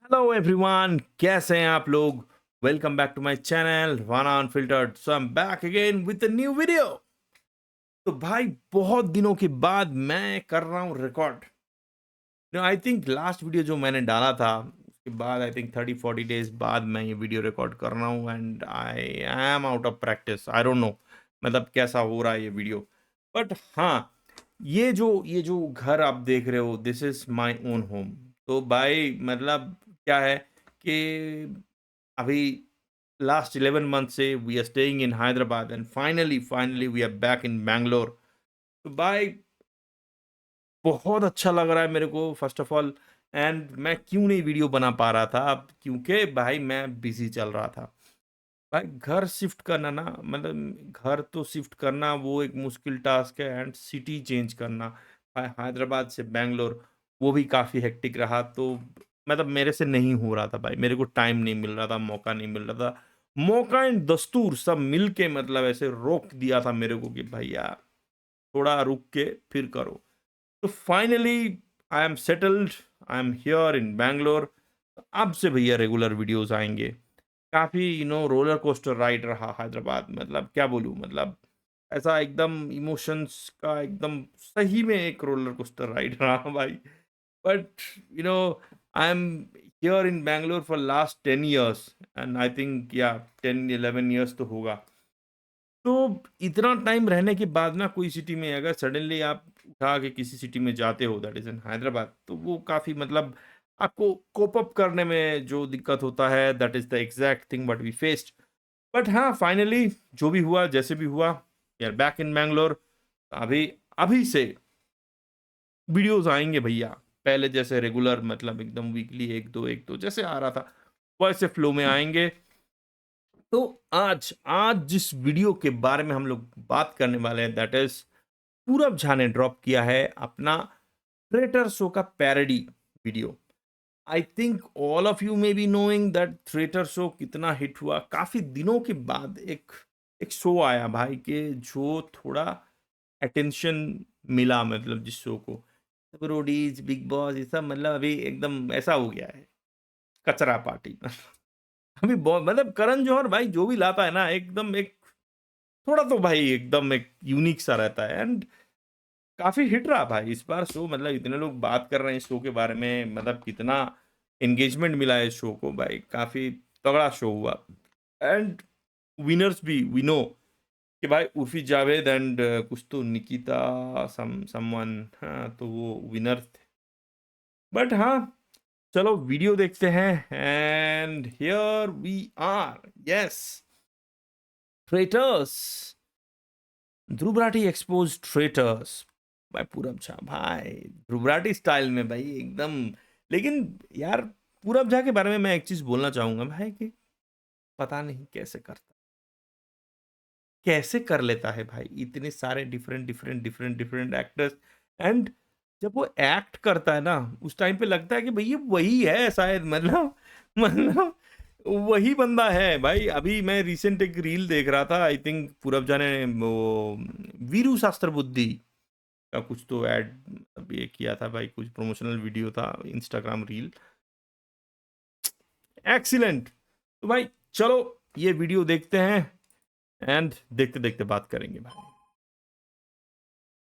Hello everyone, कैसे हैं आप लोग। Welcome back to my channel Wanna Unfiltered. So I am back again with a new video. तो भाई बहुत दिनों के बाद मैं कर रहा हूँ record. I think last video जो मैंने डाला था उसके बाद आई थिंक 30-40 डेज बाद मैं ये वीडियो रिकॉर्ड कर रहा हूँ and I am out of practice. I don't know मतलब कैसा हो रहा है ये वीडियो। बट हाँ, ये जो घर आप देख रहे हो, this is my own home. तो भाई मतलब क्या है कि अभी लास्ट 11 मंथ से we are staying in Hyderabad and finally we are back in Bangalore. तो भाई बहुत अच्छा लग रहा है मेरे को फर्स्ट ऑफ ऑल। एंड मैं क्यों नहीं वीडियो बना पा रहा था अब, क्योंकि भाई मैं बिजी चल रहा था। भाई घर शिफ्ट करना ना, मतलब घर तो शिफ्ट करना वो एक मुश्किल टास्क है, एंड सिटी चेंज करना भाई हैदराबाद से बैंगलोर वो भी काफ़ी हेक्टिक रहा। तो मतलब मेरे से नहीं हो रहा था भाई, मेरे को टाइम नहीं मिल रहा था, मौका नहीं मिल रहा था। मौका एंड दस्तूर सब मिल के मतलब ऐसे रोक दिया था मेरे को कि भैया थोड़ा रुक के फिर करो। तो finally I am settled, I am here in Bangalore. अब से भैया रेगुलर वीडियोस आएंगे। काफ़ी रोलर कोस्टर राइड रहा हैदराबाद, मतलब क्या बोलूँ, मतलब ऐसा एकदम इमोशंस का एकदम सही में एक रोलर कोस्टर राइड रहा भाई। But I am here in Bangalore for last 10 years and I think या 10-11 years तो होगा। तो इतना टाइम रहने के बाद ना कोई सिटी में अगर सडनली आप उठा के किसी सिटी में जाते हो दैट इज इन हैदराबाद, तो वो काफ़ी मतलब आपको कोप अप करने में जो दिक्कत होता है, that is the exact thing what we faced. But हाँ, फाइनली जो भी हुआ जैसे भी हुआ, we are back in Bangalore. अभी अभी से वीडियोस आएंगे भैया, पहले जैसे रेगुलर मतलब एकदम वीकली एक दो जैसे आ रहा था वैसे फ्लो में आएंगे। तो आज आज जिस वीडियो के बारे में हम लोग बात करने वाले हैं दैट इज पूरब झा ने ड्रॉप किया है अपना ट्रेटर शो का parody video. I think all of you may be knowing that traitor show कितना हिट हुआ। काफी दिनों के बाद एक एक शो आया भाई के जो थोड़ा अटेंशन मिला, मतलब जिस शो को रोडीज बिग बॉस ये सब मतलब अभी एकदम ऐसा हो गया है, कचरा पार्टी। अभी बहुत मतलब करण जौहर भाई जो भी लाता है ना एकदम एक थोड़ा तो भाई एकदम एक यूनिक सा रहता है। एंड काफी हिट रहा भाई इस बार शो, मतलब इतने लोग बात कर रहे हैं इस शो के बारे में, मतलब कितना एंगेजमेंट मिला है इस शो को भाई, काफी तगड़ा शो हुआ। एंड विनर्स भी वी नो कि भाई उर्फी जावेद एंड कुछ तो निकिता समवन, हाँ तो वो विनर थे। बट हाँ, चलो वीडियो देखते हैं and here we are. Yes, traitors, Dhruv Rathee expose traitors भाई पूरब झा, भाई ध्रुव राठी स्टाइल में भाई एकदम। लेकिन यार पूरब झा के बारे में मैं एक चीज बोलना चाहूंगा भाई कि पता नहीं कैसे कर लेता है भाई इतने सारे डिफरेंट एक्टर्स। एंड जब वो एक्ट करता है ना उस टाइम पे लगता है कि भाई ये वही है शायद, मतलब वही बंदा है भाई। अभी मैं रिसेंट एक रील देख रहा था, आई थिंक पूरब जाने वो वीरू शास्त्र बुद्धि का कुछ तो ऐड अभी ये किया था भाई, कुछ प्रमोशनल वीडियो था, इंस्टाग्राम रील। एक्सीलेंट। तो भाई चलो ये वीडियो देखते हैं एंड देखते देखते बात करेंगे भाई।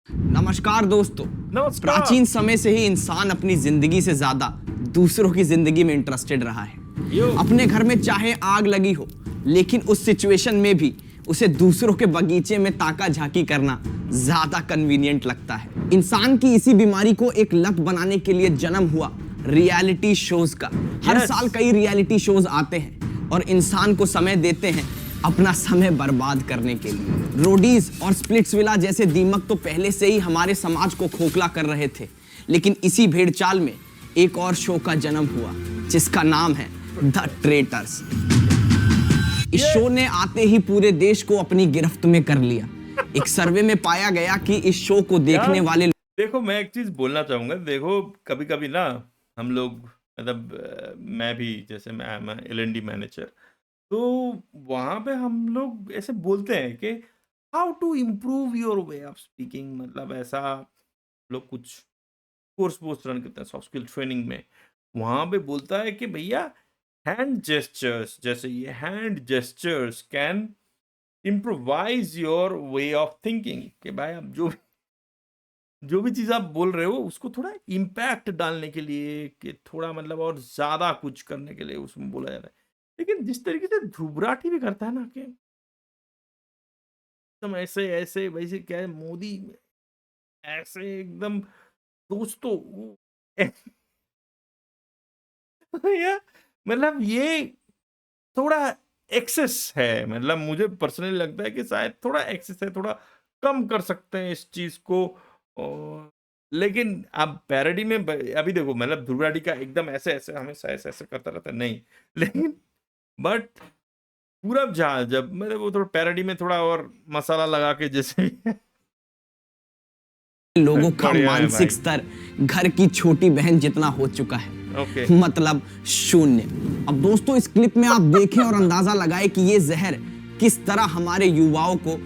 नमस्कार दोस्तों। नमस्कार। प्राचीन समय से ही इंसान अपनी जिंदगी से ज्यादा दूसरों की जिंदगी में इंटरेस्टेड रहा है। यो। अपने घर में चाहे आग लगी हो, लेकिन उस सिचुएशन में भी उसे दूसरों के बगीचे में ताका झांकी करना ज्यादा कन्वीनियंट लगता है। इंसान की इसी बीमारी को एक लत बनाने के लिए जन्म हुआ रियलिटी शोज का। हर यस। साल कई रियलिटी शोज आते हैं और इंसान को समय देते हैं अपना समय बर्बाद करने के लिए। रोडीज और स्प्लिट्सविला जैसे दीमक तो पहले से ही हमारे समाज को खोखला कर रहे थे, लेकिन इसी भेड़चाल में एक और शो का जन्म हुआ जिसका नाम है द ट्रेटर्स। इस शो ने आते ही पूरे देश को अपनी गिरफ्त में कर लिया। एक सर्वे में पाया गया कि इस शो को देखने यार वाले देखो, मैं एक चीज बोलना चाहूंगा। देखो कभी कभी ना हम लोग मतलब मैं भी जैसे मैं L&D मैनेजर, तो वहां पे हम लोग ऐसे बोलते हैं कि how to improve your way of speaking, मतलब ऐसा लोग कुछ कोर्स वोर्स रन करते हैं सॉफ्ट स्किल ट्रेनिंग में। वहां पे बोलता है कि भैया हैंड जेस्चर्स, जैसे ये hand gestures can improvise your way of thinking, कि भाई आप जो भी चीज आप बोल रहे हो उसको थोड़ा इम्पैक्ट डालने के लिए, कि थोड़ा मतलब और ज्यादा कुछ करने के लिए उसमें बोला जा रहा है। लेकिन जिस तरीके से ध्रुव राठी भी करता है ना, कि एकदम ऐसे ऐसे वैसे, क्या है मोदी ऐसे एकदम दोस्तों या मतलब ये थोड़ा एक्सेस है, मतलब मुझे पर्सनली लगता है कि शायद थोड़ा एक्सेस है, थोड़ा कम कर सकते हैं इस चीज को। और लेकिन अब पैरोडी में अभी देखो, मतलब ध्रुव राठी का एकदम ऐसे ऐसे हमेशा ऐसे ऐसे करता रहता है, नहीं लेकिन बट पूरब जहाँ जब मतलब वो थोड़ा पैरोडी में थोड़ा और मसाला लगा के जैसे भी लोगों का बढ़िया है मानसिक भाई। स्तर घर की छोटी बहन जितना हो चुका है, ओके, मतलब शून्य। अब दोस्तों इस क्लिप में आप देखें और अंदाजा लगाएं कि ये जहर किस तरह हमारे युवाओं को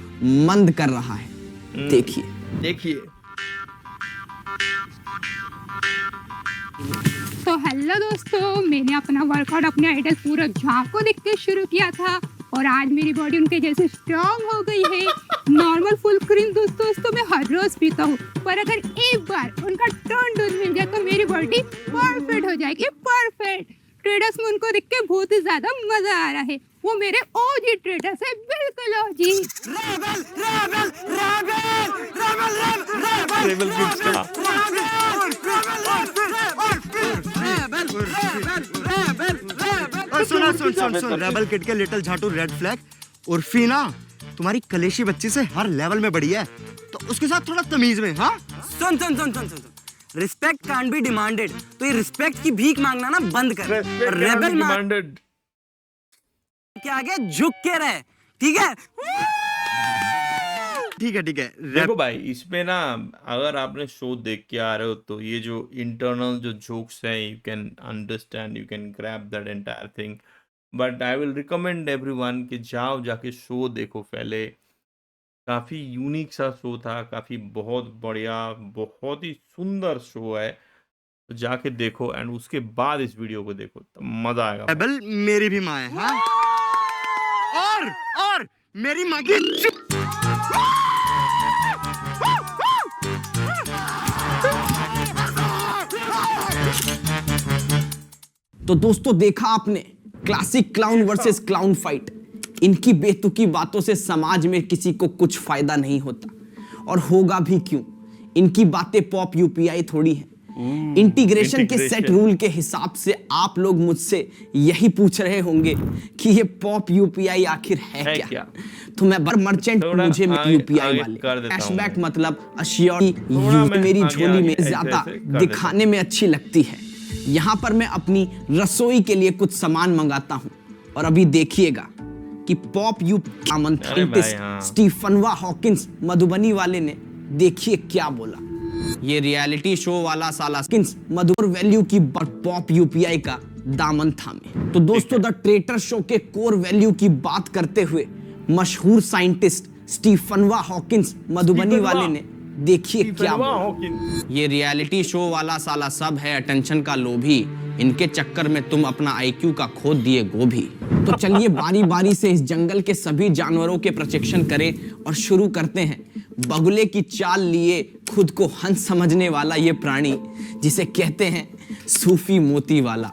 मंद कर रहा है। देखिए। देखिए तो हेलो दोस्तों, मैंने अपना वर्कआउट अपने आइडल पूरब झा को देख के शुरू किया था और आज मेरी बॉडी उनके जैसे स्ट्रांग हो गई है। नॉर्मल फुल क्रीम दूध तो मैं हर रोज पीता हूँ, पर अगर एक बार उनका टर्न दूध मिल जाए तो मेरी बॉडी परफेक्ट हो जाएगी, परफेक्ट। ट्रेडर्स में उनको देख के बहुत ही ज्यादा मजा आ रहा है। वो मेरे ओजी ट्रेडर्स है, बिल्कुल ओजी। रेबल किड्स का सुन सुन सुन सुन रेबल किड के लिटिल झाटू रेड फ्लैग उर्फी ना तुम्हारी कलेशी बच्ची से हर लेवल में बड़ी है, तो उसके साथ थोड़ा तमीज में। हाँ सुन सुन सुन सुन सुन रिस्पेक्ट कांट बी डिमांडेड, तो ये रिस्पेक्ट की भीख मांगना ना बंद कर। रेबल डिमांडेड के आगे झुक के रहे, ठीक है? ठीक है ठीक है। देखो भाई, इसमें ना अगर आपने शो देख के आ रहे हो तो ये जो इंटरनल जो जोक्स हैं, you can understand, you can grab that entire thing, but I will recommend everyone कि जाओ जाके शो देखो पहले। काफी यूनिक सा शो था, काफी बहुत बढ़िया, बहुत ही सुंदर शो है, तो जाके देखो एंड उसके बाद इस वीडियो को देखो तो मजा आएगा भाई। रेबल मेरी भी माँ है। हाँ और मेरी माँ की तो दोस्तों देखा आपने classic clown versus clown fight. इनकी बेतुकी बातों से समाज में किसी को कुछ फायदा नहीं होता, और होगा भी क्यों। इनकी बातें पॉप यूपीआई थोड़ी है। इंटीग्रेशन के सेट रूल के हिसाब से आप लोग मुझसे यही पूछ रहे होंगे कि ये पॉप यूपीआई आखिर है क्या? तो मैं बर मर्चेंट थोड़ा मुझे आगे यूपीआई कर वाले देता हूं कैशबैक मैं। मतलब अश्योरिटी मैं मेरी आगे झोली में ऐसे ज्यादा ऐसे कर देता दिखाने में अच्छी लगती है। यहाँ पर मैं अपनी रसोई के लिए कुछ सामान मंगाता हूँ, और अभी देखिएगा कि पॉप यू भाई, हाँ। स्टीफनवा हॉकिंस मधुबनी वाले ने देखिए क्या बोला। ये रियलिटी शो वाला साला स्किन्स मधुर वैल्यू की पॉप यूपीआई का दामन थामे। तो दोस्तों द ट्रेटर शो के कोर वैल्यू की बात करते हुए मशहूर साइंटिस्ट स्टीफनवा हॉकिंस मधुबनी वाले ने देखिए क्या बोला। ये रियलिटी शो वाला साला सब है अटेंशन का लोभी, इनके चक्कर में तुम अपना आईक्यू का खोद दिए गोभी। तो चलिए बारी बारी से इस जंगल के सभी जानवरों के प्रशिक्षण करें और शुरू करते हैं बगुले की चाल लिए खुद को हंस समझने वाला ये प्राणी जिसे कहते हैं सूफी मोती वाला।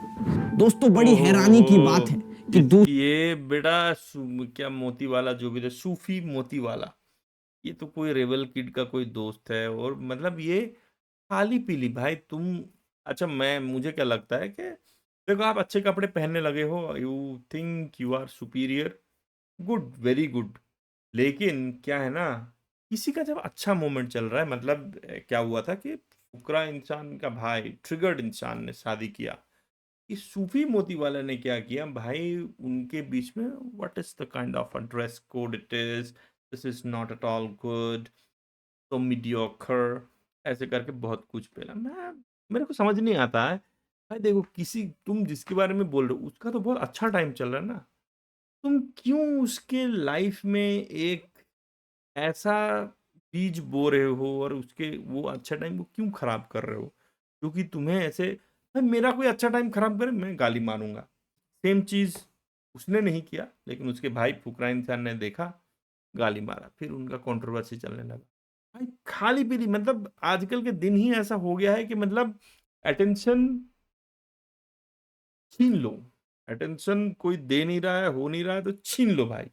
दोस्तों बड़ी हैरानी की बात है कि ये बेटा क्या मोती वाला जो भी था, सूफी मोती वाला, ये तो कोई रेबल किड का कोई दोस्त है। और मतलब ये खाली पीली भाई तुम। अच्छा, मुझे क्या लगता है कि देखो, आप अच्छे कपड़े पहनने लगे हो, you think you are superior, good, very good. लेकिन क्या है ना, किसी का जब अच्छा मोमेंट चल रहा है, मतलब क्या हुआ था कि फुकरा इंसान का भाई, ट्रिगर्ड इंसान ने शादी किया, इस सूफी मोती वाले ने क्या किया भाई, उनके बीच में what is the kind of a dress code it is, this is not at all good, तो मीडियोकर, ऐसे करके बहुत कुछ पहला। मेरे को समझ नहीं आता है भाई। देखो, तुम जिसके बारे में बोल रहे हो उसका तो बहुत अच्छा टाइम चल रहा है ना, तुम क्यों उसके लाइफ में एक ऐसा बीज बो रहे हो और उसके वो अच्छा टाइम को क्यों खराब कर रहे हो, क्योंकि तुम्हें ऐसे भाई मेरा कोई अच्छा टाइम खराब करे मैं गाली मारूंगा। सेम चीज उसने नहीं किया, लेकिन उसके भाई फुकरा इंसान ने देखा, गाली मारा, फिर उनका कंट्रोवर्सी चलने लगा। भाई खाली पीली मतलब आजकल के दिन ही ऐसा हो गया है कि मतलब अटेंशन छीन लो, अटेंशन कोई दे नहीं रहा है, हो नहीं रहा है तो छीन लो भाई।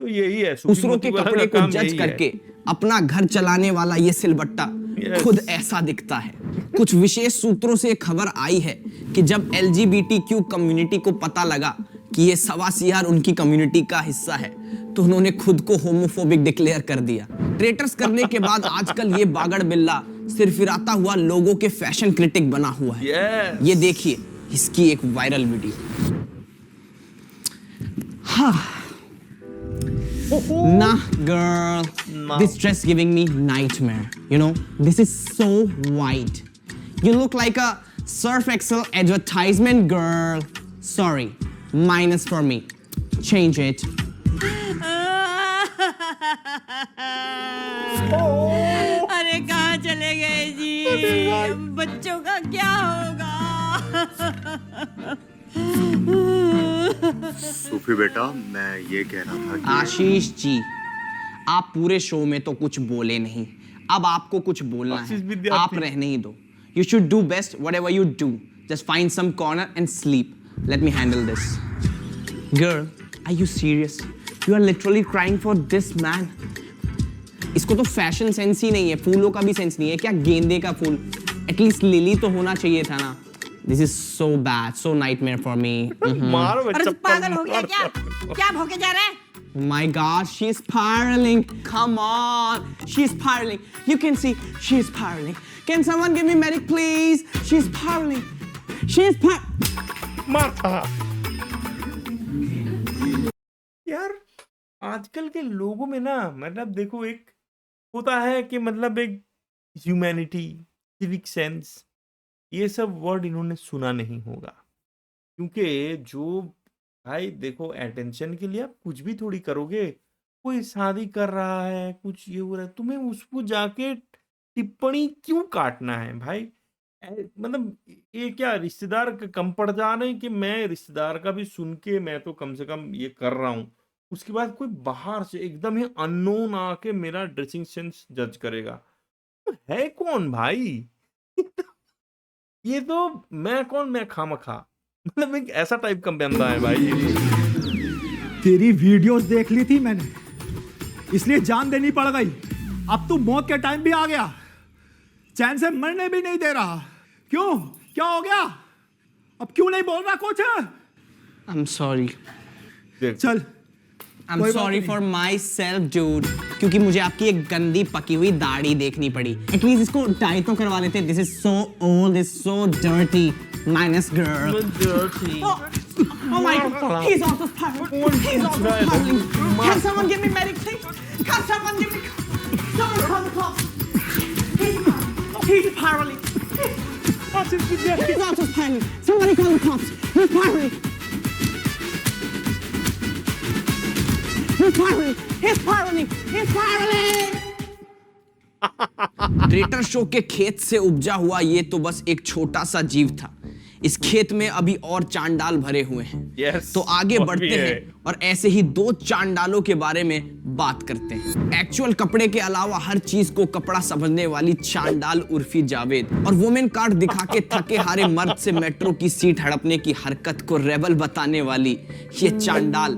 तो यही है सुखी दूसरों मोती के वाला कपड़े का को काम जज यही है। करके अपना घर चलाने वाला ये सिलबट्टा Yes. खुद ऐसा दिखता है। कुछ विशेष सूत्रों से खबर आई है कि जब LGBTQ कम्युनिटी को पता लगा कि ये सवा सीआर उनकी कम्युनिटी का हिस्सा है, तो उन्होंने खुद को होमोफोबिक डिक्लेयर कर दिया। ट्रेटर्स करने के बाद आजकल ये बागड़ बिल्ला सिरफिराता हुआ लोगों के फैशन क्रिटिक बना हुआ है। Yes. ये देखिए इसकी एक viral video. Nah, girl. Nah. This dress giving me nightmare. You know, this is so white. You look like a Surf Excel advertisement, girl. Sorry, minus for me. Change it. अरे कहाँ चले गए जी? बच्चों का क्या होगा? सूफी बेटा, मैं ये कह रहा था कि आशीष जी, आप पूरे शो में तो कुछ बोले नहीं, अब आपको कुछ बोलना आशीष है। विद्यार्थी। आप रहने ही दो। You should do best whatever you do. Just find some corner and sleep. Let me handle this. Girl, are you serious? You are literally crying for this man. इसको तो फैशन सेंस ही नहीं है, फूलों का भी सेंस नहीं है। क्या गेंदे का फूल? एटलीस्ट लिली तो होना चाहिए था ना। This is so bad, so nightmare for me. मारो अरे तू चप्पल पागल हो गया मारो। क्या? क्या भौंके जा रहा है? My God, she's spiraling. Come on, she's spiraling. You can see she's spiraling. Can someone give me medic, please? She's spiraling. She's माथा। यार आजकल के लोगों में ना मतलब देखो एक होता है कि मतलब एक ह्यूमैनिटी, सिविक सेंस, ये सब वर्ड इन्होंने सुना नहीं होगा। क्योंकि जो भाई देखो अटेंशन के लिए आप कुछ भी थोड़ी करोगे। कोई शादी कर रहा है, कुछ ये हो रहा है, तुम्हें उसको जाके टिप्पणी क्यों काटना है भाई? मतलब ये क्या रिश्तेदार कम पड़ जा रहे हैं कि मैं रिश्तेदार का भी सुन के मैं तो कम से कम ये कर रहा हूँ, उसके बाद कोई बाहर से एकदम ही अननोन आके मेरा ड्रेसिंग सेंस जज करेगा। तो है कौन भाई? ये तो मैं कौन, मैं खामखा मतलब एक ऐसा टाइप का बंदा है भाई ये। तेरी वीडियोस देख ली थी मैंने, इसलिए जान देनी पड़ गई। अब तू मौत के टाइम भी आ गया, चैन से मरने भी नहीं दे रहा। क्यों? क्या हो गया? अब क्यों नहीं बोल रहा कुछ? I'm sorry. चल, I'm कोई बात sorry नहीं। for myself, dude. क्योंकि मुझे आपकी एक गंदी पकी हुई दाढ़ी देखनी पड़ी। At least इसको डाई तो करवा लेते। This is so old, this is so dirty. Minus girl. Oh my God, he's also spiraling. He's also spiraling. Can someone give me medic, please? Can someone give me? Someone call the cops. He's spiraling. He's also spiraling. Somebody call the cops. He's spiraling. He's spiraling. He's spiraling. He's spiraling. Traitor show के खेत से उपजा हुआ ये तो बस एक छोटा सा जीव था। इस खेत में अभी और चांडाल भरे हुए हैं। Yes, तो आगे और बढ़ते भी है। हैं और ऐसे ही दो चांडालों के बारे में बात करते हैं। एक्चुअल कपड़े के अलावा हर चीज को कपड़ा समझने वाली चांडाल उर्फी जावेद और वुमेन कार्ड दिखा के थके हारे मर्द से मेट्रो की सीट हड़पने की हरकत को रेबल बताने वाली ये चांडाल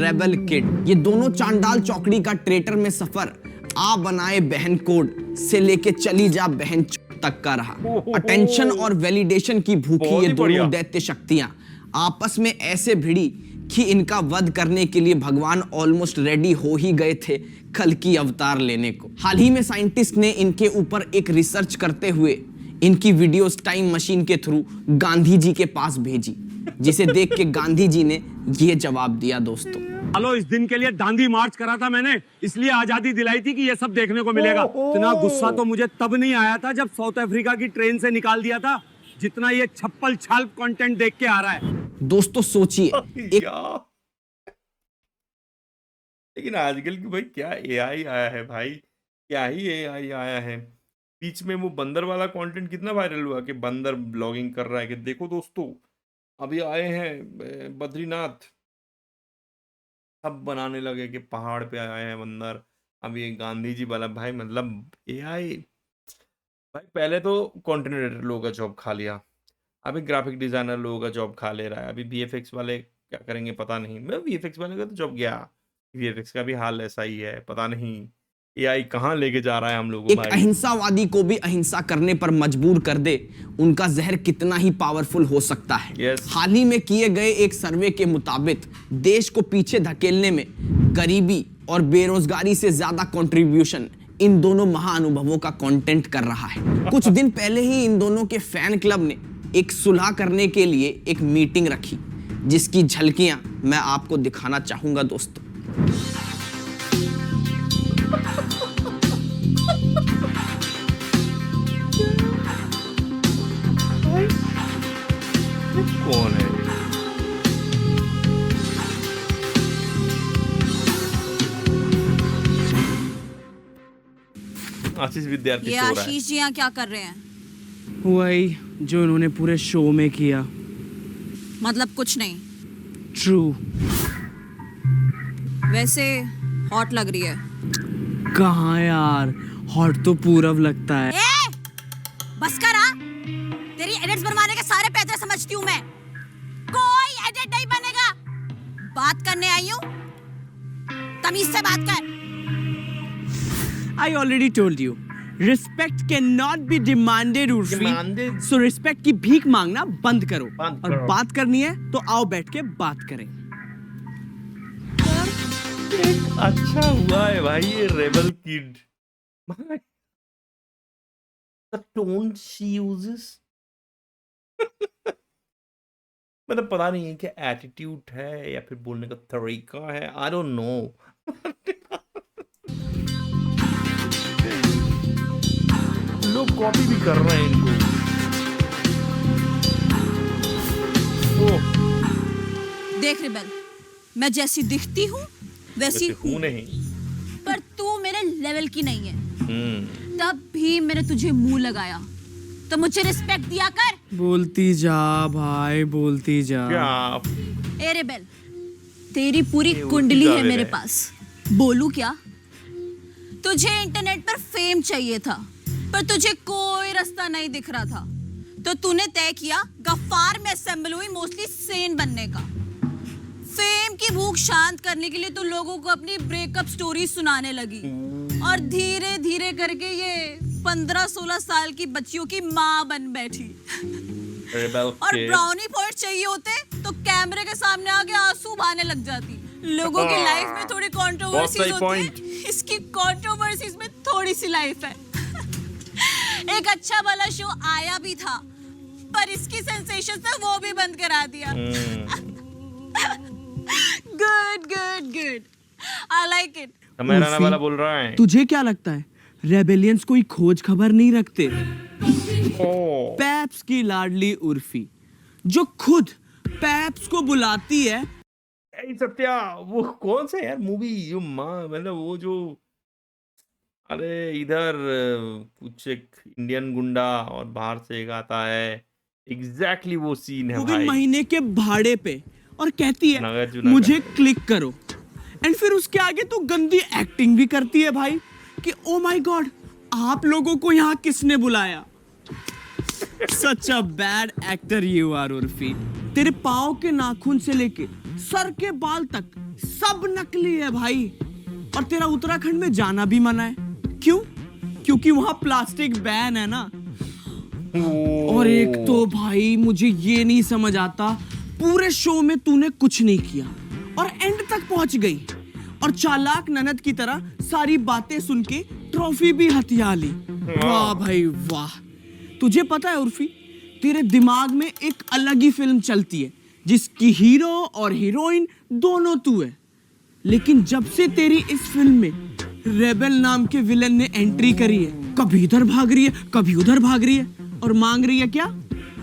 रेबल किड। ये दोनों चांडाल चौकड़ी का ट्रेटर में सफर आ बनाए बहन कोड से लेके चली जा बहन तक का रहा। अटेंशन और वैलिडेशन की भूखी बहुत ये ही बढ़िया। दोनों दैत्य शक्तियां आपस में ऐसे भिड़ी कि इनका वध करने के लिए भगवान ऑलमोस्ट रेडी हो ही गए थे कल की अवतार लेने को। हाल ही में साइंटिस्ट ने इनके ऊपर एक रिसर्च करते हुए इनकी वीडियोस टाइम मशीन के थ्रू गांधी जी के पास भेजी, जिसे देख के गांधी जी ने ये जवाब दिया। दोस्तों हेलो, इस दिन के लिए दांडी मार्च करा था मैंने, इसलिए आजादी दिलाई थी कि ये सब देखने को मिलेगा। इतना गुस्सा तो मुझे तब नहीं आया था जब साउथ अफ्रीका की ट्रेन से निकाल दिया था, जितना ये छप्पल छाल कंटेंट देख के आ रहा है। दोस्तों सोचिए एक क्या? लेकिन आजकल की भाई क्या एआई आया है भाई, क्या ही एआई आया है। बीच में वो बंदर वाला कंटेंट कितना वायरल हुआ कि बंदर ब्लॉगिंग कर रहा है कि देखो दोस्तों अभी आए हैं बद्रीनाथ, सब बनाने लगे कि पहाड़ पे आए हैं बंदर। अब ये गांधी जी वाला भाई मतलब एआई भाई पहले तो कंटेंट क्रिएटर लोगों का जॉब खा लिया, अभी ग्राफिक डिजाइनर लोगों का जॉब खा ले रहा है, अभी वीएफएक्स वाले क्या करेंगे पता नहीं। मैं वीएफएक्स वाले का तो जॉब गया, वीएफएक्स का भी हाल ऐसा ही है, पता नहीं एआई कहाँ लेके जा रहा है हम लोगों को एक भाई। अहिंसावादी को भी अहिंसा करने पर मजबूर कर दे, उनका जहर कितना ही पावरफुल हो सकता है। Yes. हाल ही में किए गए एक सर्वे के मुताबिक देश को पीछे धकेलने में गरीबी और बेरोजगारी से ज्यादा कंट्रीब्यूशन इन दोनों महाअनुभवों का कंटेंट कर रहा है। कुछ दिन पहले ही इन दोनों के फैन क्लब ने एक सुलह करने के लिए एक मीटिंग रखी, जिसकी झलकियां मैं आपको दिखाना चाहूंगा दोस्तों। कौन है? आशीष विद्यार्थी ये सो रहा है। आशीष जी यहाँ क्या कर रहे हैं? वही जो इन्होंने पूरे शो में किया। मतलब कुछ नहीं। ट्रू। वैसे हॉट लग रही है। कहाँ यार, हॉट तो पूरब लगता है। ए! बस कर हाँ? तेरी एडिट्स बनवाने के सारे पैसे समझती हूँ मैं। कोई एडिट नहीं बनेगा। बात करने आई हूँ, तमीज से बात कर। I already told you, respect cannot be demanded, Urfi. Demanded? So respect की भीख मांगना बंद करो। बंद और करो। बात करनी है तो आओ बैठ के बात करें। अच्छा हुआ है भाई ये rebel kid. The tone she uses मतलब पता नहीं है कि एटीट्यूड है या फिर बोलने का तरीका है, आई डोंट नो। लोग कॉपी भी कर रहे हैं इनको। ओह, देख रिबेल, मैं जैसी दिखती हूँ वैसी वैसे हूँ नहीं। पर तू मेरे लेवल की नहीं है। हम्म, तब भी मैंने तुझे मुंह लगाया तो मुझे रिस्पेक्ट दिया कर। बोलती जा भाई, बोलती जा। क्या ए रिबेल, तेरी पूरी ये कुंडली उल्टी है जा मेरे रहे पास। बोलू क्या? तुझे इंटरनेट पर फेम चाहिए था, पर तुझे कोई रास्ता नहीं दिख रहा था, तो तूने तय किया गफ्फार में असेंबल हुई मोस्टली सेन बनने का। फेम की भूख शांत करने के लिए तू लोगों को अपनी ब्रेकअप स्टोरी सुनाने लगी, और धीरे धीरे करके ये 15-16 साल की बच्चियों की माँ बन बैठी। रेबल और किड। ब्राउनी पॉइंट चाहिए होते तो कैमरे के सामने आके आंसू बहाने लग जाती। लोगों की लाइफ में थोड़ी कंट्रोवर्सीज सही होती point। है, इसकी कंट्रोवर्सीज में थोड़ी सी लाइफ है। एक अच्छा वाला शो आया भी था, पर इसकी सेंसेशन से वो भी बंद करा दिया। Good good good, I like it. मेरा ना वाला बोल रहा है। तुझे क्या लगता है रेबेलियंस कोई खोज खबर नहीं रखते? ओह, पैप्स की लाडली उर्फी जो खुद पैप्स को बुलाती है। ए सत्या, वो कौन सा यार मूवी जो माँ मतलब वो जो, अरे इधर कुछ एक इंडियन गुंडा और बाहर से एक आता है, एग्जैक्टली वो सीन है वो भी भाई। महीने के भाड़े पे, और कहती है नागार्जुना मुझे क्लिक करो, एंड फिर उसके आगे तो गंदी एक्टिंग भी करती है भाई कि ओ माय गॉड, आप लोगों को यहाँ किसने बुलाया? Such a bad actor you are Urfi. तेरे पाँव के नाखून से लेके सर के बाल तक सब नकली है भाई, और तेरा उत्तराखंड में जाना भी मना है। क्यों? क्योंकि वहां प्लास्टिक बैन है ना। और एक तो भाई मुझे ये नहीं समझ आता, पूरे शो में तूने कुछ नहीं किया और एंड तक पहुंच गई, और चालाक ननद की तरह सारी बातें सुन के ट्रॉफी भी हथिया ली। वाह भाई वाह। तुझे पता है उर्फी, तेरे दिमाग में एक अलग ही फिल्म चलती है जिसकी हीरो और हीरोइन दोनों तू है, लेकिन जब से तेरी इस फिल्म में रेबेल नाम के विलन ने एंट्री करी है, कभी इधर भाग रही है कभी उधर भाग रही है, और मांग रही है क्या?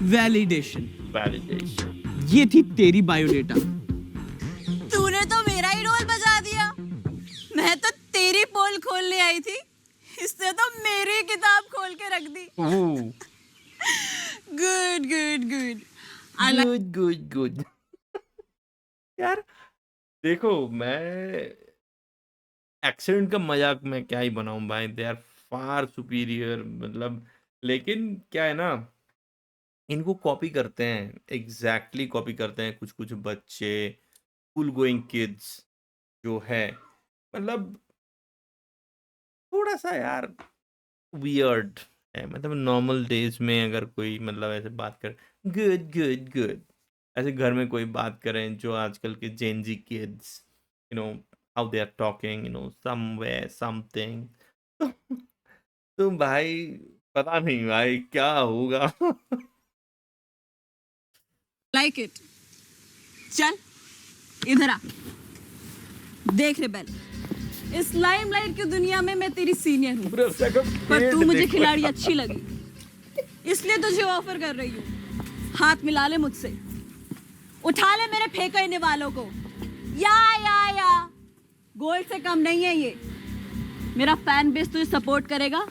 वैलिडेशन। वैलिडेशन। ये थी तेरी बायोडेटा। तूने तो मेरा ही रोल बजा दिया। मैं तो तेरी पोल खोलने आई थी, इस से तो मेरी किताब खोल के रख दी। Good good good. Good good good. यार देखो, मैं एक्सीडेंट का मजाक मैं क्या ही बनाऊं भाई, दे आर फार सुपीरियर, मतलब। लेकिन क्या है ना, इनको कॉपी करते हैं, एग्जैक्टली कॉपी करते हैं कुछ कुछ बच्चे, स्कूल गोइंग किड्स जो है, मतलब थोड़ा सा यार वियर्ड है। मतलब नॉर्मल डेज में अगर कोई मतलब ऐसे बात करे गुड गुड गुड, ऐसे घर में कोई बात करें, जो आजकल के Gen Z kids, you know how they are talking, you know somewhere something, तो भाई पता नहीं भाई क्या होगा। Like it. चल इधर आ, देख रेबेल, इस लाइमलाइट की दुनिया में मैं तेरी सीनियर हूँ, पर तू मुझे खिलाड़ी अच्छी लगी, इसलिए तुझे ऑफर कर रही हूँ। हाथ मिला ले मुझसे, उठा ले मेरे फेंकने वालों को। या गोल्ड से कम नहीं है ये। मेरा फैन बेस तुझे सपोर्ट करेगा,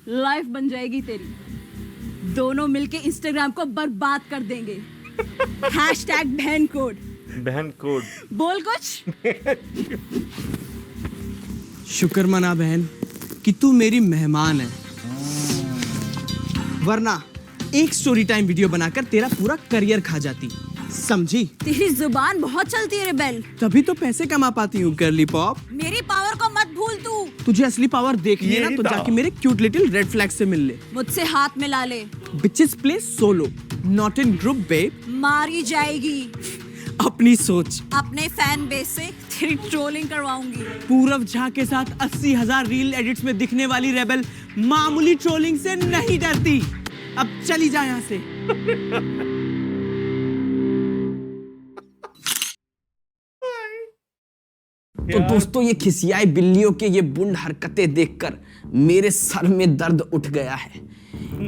लाइफ बन जाएगी तेरी। दोनों मिलके इंस्टाग्राम को बर्बाद कर देंगे। #बहन कोड। बहन कोड बोल कुछ। शुक्र मना बहन कि तू मेरी मेहमान है, वरना एक स्टोरी टाइम वीडियो बनाकर तेरा पूरा करियर खा जाती, समझी? तेरी जुबान बहुत चलती है रेबेल। तभी तो पैसे कमा पाती हूँ गर्ली पॉप। मेरी पावर को मत भूल तू। तुझे असली पावर देखनी है ना, यही तो था। जाके मेरे क्यूट लिटिल रेड फ्लैग से मिल ले। मुझसे हाथ मिला ले, bitches play solo, not in group babe. मारी जाएगी। अपनी सोच। अपने फैन बेस से तेरी ट्रोलिंग करवाऊंगी। पूरव झा के साथ 80,000 रील एडिट्स में दिखने वाली रेबल मामूली ट्रोलिंग से नहीं डरती। अब चली जा यहाँ से। तो दोस्तों, ये खिसियाई बिल्लियों के ये बुंड हरकतें देखकर मेरे सर में दर्द उठ गया है।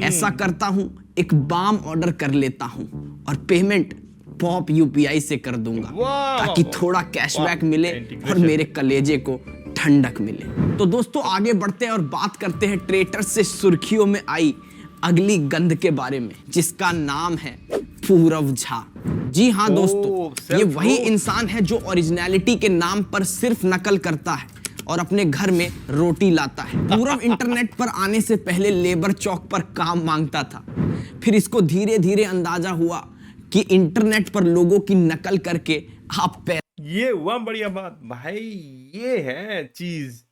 ऐसा करता हूं, एक बाम ऑर्डर कर लेता हूं और पेमेंट पॉप यूपीआई से कर दूंगा, ताकि थोड़ा कैशबैक मिले और मेरे कलेजे को ठंडक मिले। तो दोस्तों, आगे बढ़ते हैं और बात करते हैं ट्रेटर्स से सुर्खियों में आई अगली गंध के बारे में, जिसका नाम है पूरव झा। जी हाँ दोस्तों, ये वही इंसान है जो ओरिजिनलिटी के नाम पर सिर्फ नकल करता है और अपने घर में रोटी लाता है। पूरव इंटरनेट पर आने से पहले लेबर चौक पर काम मांगता था, फिर इसको धीरे धीरे अंदाजा हुआ कि इंटरनेट पर लोगों की नकल करके आप ये हुआ बढ़िया बात भाई, ये है चीज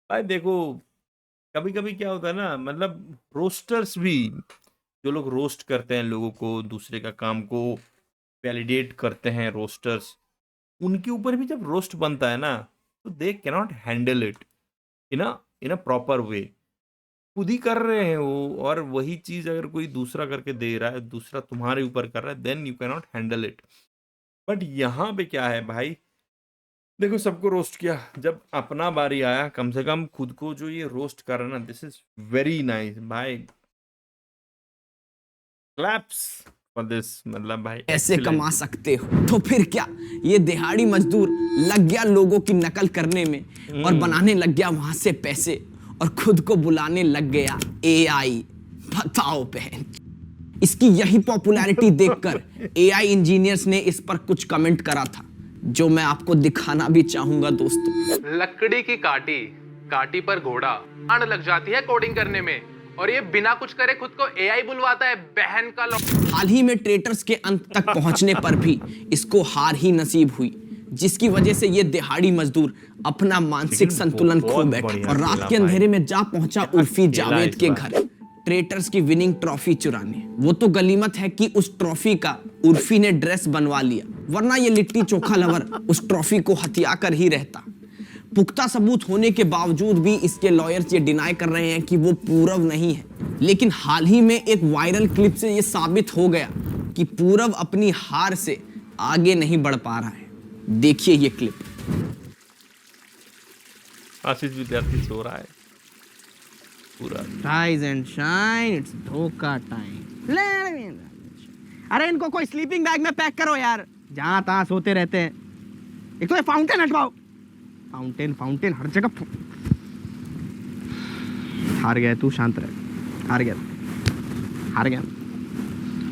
भाई। देखो, कभी कभी क्या होता है ना, मतलब रोस्टर्स भी, जो लोग रोस्ट करते हैं लोगों को, दूसरे का काम को वैलिडेट करते हैं रोस्टर्स, उनके ऊपर भी जब रोस्ट बनता है ना, तो they cannot handle it in a proper way. खुद ही कर रहे हैं वो, और वही चीज अगर कोई दूसरा करके दे रहा है, दूसरा तुम्हारे ऊपर कर रहा है, then you cannot handle it. But यहाँ पे क्या है भाई, देखो सबको रोस्ट किया, जब अपना बारी आया, कम से कम खुद को जो ये रोस्ट कर रहा है ना, दिस इज वेरी नाइस भाई, क्लैप्स फॉर दिस, मतलब भाई पैसे कमा सकते हो। तो फिर क्या, ये दिहाड़ी मजदूर लग गया लोगों की नकल करने में और बनाने लग गया वहां से पैसे, और खुद को बुलाने लग गया एआई। बताओ बहन, इसकी यही पॉपुलैरिटी देखकर एआई इंजीनियर्स ने इस पर कुछ कमेंट करा था, जो मैं आपको दिखाना भी चाहूंगा दोस्तों। लकड़ी की काटी, काटी पर घोड़ा, आड़ लग जाती है कोडिंग करने में, और ये बिना कुछ करे खुद को एआई बुलवाता है, बहन का हाल ही में ट्रेटर्स के अंत तक पहुंचने पर भी इसको हार ही नसीब हुई, जिसकी वजह से ये दिहाड़ी मजदूर अपना मानसिक संतुलन खो बैठा और रात के अंधेरे में जा पहुंचा उर्फी जावेद के घर, ट्रेटर्स की विनिंग ट्रॉफी चुराने। वो तो गलीमत है कि उस ट्रॉफी का उर्फी ने ड्रेस बनवा लिया, वरना ये लिट्टी चोखा लवर उस ट्रॉफी को हथिया कर ही रहता। पुख्ता सबूत होने के बावजूद भी इसके लॉयर्स ये डिनाई कर रहे हैं कि वो पूरव नहीं है, लेकिन हाल ही में एक वायरल क्लिप से ये साबित हो गया कि पूरव अपनी हार से आगे नहीं बढ़ पा रहा है। देखिए ये क्लिप। आशीष विद्यार्थी सो रहा है पूरा। राइज एंड शाइन, इट्स धोखा टाइम। अरे इनको कोई स्लीपिंग बैग में पैक करो यार, जहां तहां सोते रहते हैं। एक तो ये फाउंटेन हटवाओ, फाउंटेन फाउंटेन हर जगह। हार गया तू, शांत रह। हार गया, हार गया,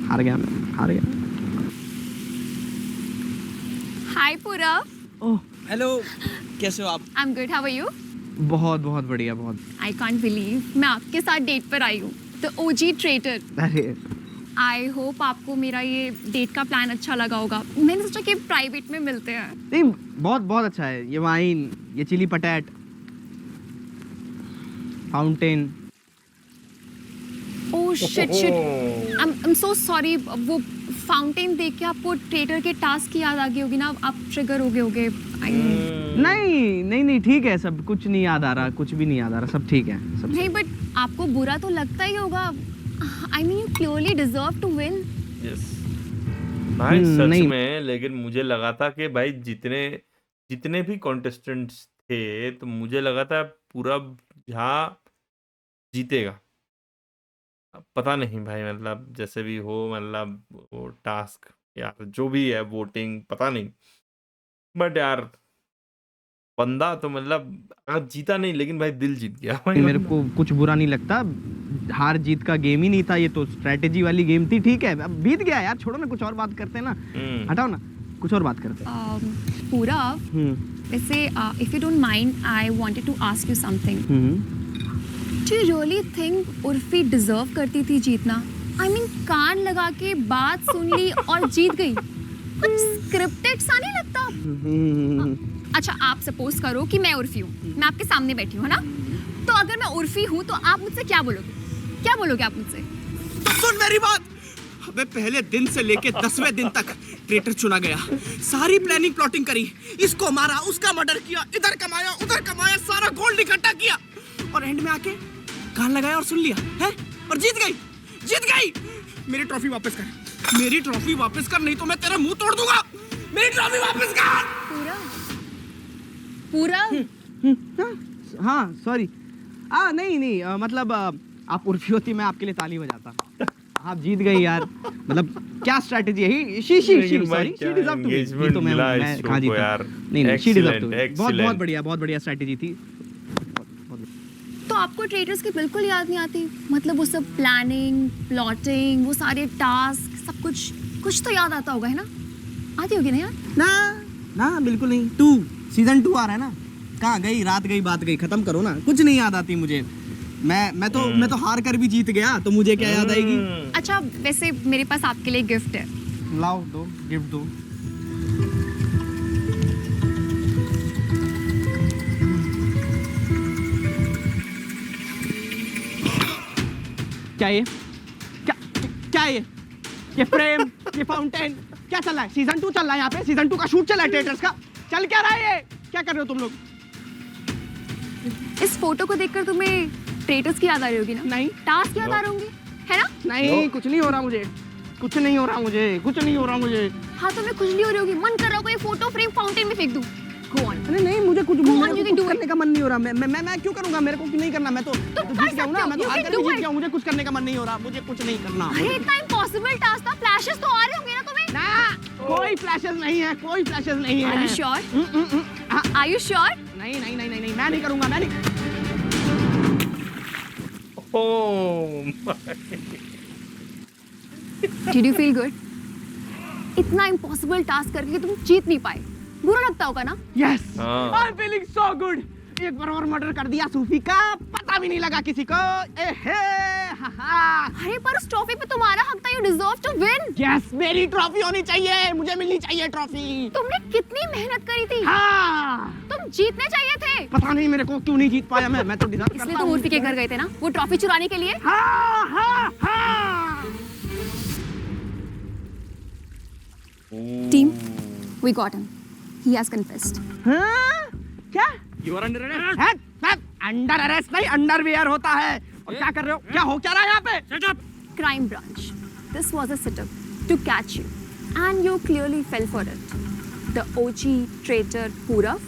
हार गया, हार गया। हाय पूरब, ओह हेलो, कैसे हो आप? I am good, how are you? बहुत बहुत बढ़िया, बहुत। आई कांट बिलीव मैं आपके साथ डेट पर आई हूँ, द ओजी ट्रेटर। अरे आई होप आपको मेरा ये डेट का प्लान अच्छा लगा होगा। मैंने सोचा कि प्राइवेट में मिलते हैं। नहीं, बहुत बहुत अच्छा है। ये वाइन, ये chilli potato, fountain. Oh shit shit, I am so sorry. वो फाउंटेन देख के आपको ट्रेटर के टास्क की याद आ गई होगी ना, आप ट्रिगर हो गए होगे। नहीं नहीं नहीं, ठीक है सब, कुछ नहीं याद आ रहा, कुछ भी नहीं याद आ रहा, सब ठीक है सब। नहीं बट आपको बुरा तो लगता ही होगा। I mean you clearly deserve to win. Yes भाई, सच नहीं। में। लेकिन मुझे लगा था कि भाई जितने जितने भी कॉन्टेस्टेंट्स थे, तो मुझे लगा था पूरब झा जीतेगा। अब पता नहीं भाई, मतलब जैसे भी हो, मतलब वो टास्क यार जो भी है, वोटिंग पता नहीं, बट यार बंदा तो मतलब अगर जीता नहीं, लेकिन भाई दिल जीत गया भाई। मेरे को कुछ बुरा नहीं लगता, हार जीत का गेम ही नहीं था, ये तो स्ट्रेटेजी वाली गेम थी। ठीक है, अब बीत गया यार, छोड़ो ना, कुछ और बात करते हैं ना। हटाओ ना, कुछ और बात करते हैं। पूरब, वैसे if you don't mind, I wanted to ask you something. Do you really think Urfi deserve करती थी जीतना? आई मीन कान लगा के बात सुन ली और जीत गई। कुछ स्क्रिप्टेड सा नहीं लगता? अच्छा आप सपोज करो कि मैं उर्फी हूँ, मैं आपके सामने बैठी हूँ ना, तो अगर मैं उर्फी हूँ तो आप मुझसे क्या बोलोगे? क्या बोलोगे आप मुझसे? तो सुन मेरी बात, हमें पहले दिन से लेके 10वें दिन तक ट्रेटर चुना गया, सारी प्लानिंग प्लॉटिंग करी, इसको मारा, उसका मर्डर किया, इधर कमाया उधर कमाया, सारा गोल्ड इकट्ठा किया, और एंड में आके कान लगाया और सुन लिया है, और जीत गई, जीत गई। मेरी ट्रॉफी वापस कर, मेरी ट्रॉफी वापस कर, नहीं तो मैं तेरा मुंह तोड़ दूंगा। मेरी ट्रॉफी वापस कर। पूरा हाँ सॉरी, नहीं नहीं, मतलब आप उर्फी होती मैं आपके लिए ताली बजाता। आप जीत गई यार, मतलब क्या स्ट्रेटजी है ही। शी लेकिन भाई सॉरी, क्या she deserve to win. engagement तो मैं मिला इस कहाँ show को जीता? यार। नहीं she deserve to win. Excellent, बहुत excellent। बहुत बढ़िया स्ट्रेटेजी थी। तो आपको ट्रेडर्स की बिल्कुल याद नहीं आती? मतलब वो सब प्लानिंग प्लॉटिंग, वो सारे टास्क, सब कुछ तो याद आता होगा, है ना? आती होगी ना यार? ना बिल्कुल नहीं। 2 सीजन 2 आ रहा है ना, कहाँ गई रात गई बात गई, खत्म करो ना, कुछ नहीं याद आती मुझे। मैं तो हार कर भी जीत गया, तो मुझे क्या याद आएगी? अच्छा वैसे मेरे पास आपके लिए गिफ्ट है। लाओ दो, गिफ्ट दो। क्या ये क्या ये फ्रेम, ये फाउंटेन, क्या चल रहा है? सीजन 2 चल रहा है यहाँ पे, सीजन 2 का शूट चल रहा है ट्रेटर्स का। चल क्या रहा है ये? क्या कर रहे हो तुम लोग? इस फोटो को देखकर तुम्हें ट्रेडर्स की याद आ रही होगी ना? नहीं। टास्क याद आ रहे होंगे, है ना? नहीं, कुछ नहीं हो रहा मुझे, कुछ नहीं हो रहा मुझे। हाँ तो मैं खुजली हो रही होगी, मन कर रहा होगा ये फोटो फ्रेम फाउंटेन में फेंक दूं। Go on. अरे नहीं, मुझे कुछ Go on, you can do it. करने का मन नहीं हो रहा। मैं क्यों करूंगा? मेरे को नहीं करना, मैं तो कर जीत गया हूं ना, सकते हो, मैं तो you हार can कर भी do जीत it. गया हूं, मुझे कुछ करने का मन नहीं हो रहा, मुझे कुछ नहीं करना। अरे इतना इम्पॉसिबल टास्क था, फ्लैशेस तो आ रहे होंगे ना तुम्हें? ना, कोई फ्लैशेस नहीं है, कोई फ्लैशेस नहीं है। Are you sure? Are you sure? नहीं, मैं नहीं करूंगा, मैं नहीं। Did you feel good? इतना इम्पॉसिबल टास्क करके तुम जीत नहीं पाए, बुरा लगता होगा ना? यस, हाँ। I am feeling so good. एक बार और मर्डर कर दिया सूफी का, पता भी नहीं लगा किसी को। अरे पर उस ट्रॉफी पे तुम्हारा हक था, you deserve to win. Yes, मेरी ट्रॉफी होनी चाहिए, मुझे मिलनी चाहिए ट्रॉफी। तुमने कितनी मेहनत करी थी, हाँ, तुम जीतने चाहिए थे। पता नहीं मेरे को क्यों नहीं जीत पाया। मैं तो डिजर्व इसलिए तुम उर्फी के घर गए थे ना, वो ट्रॉफी चुराने के लिए। Team, we got him, he has confessed. क्या? You are under arrest? Under arrest नहीं, अंडरवियर होता है। और क्या कर रहे हो? क्या हो क्या रहा है यहाँ पे? Crime branch. This was a setup to catch you, and you clearly fell for it. The OG traitor Purav.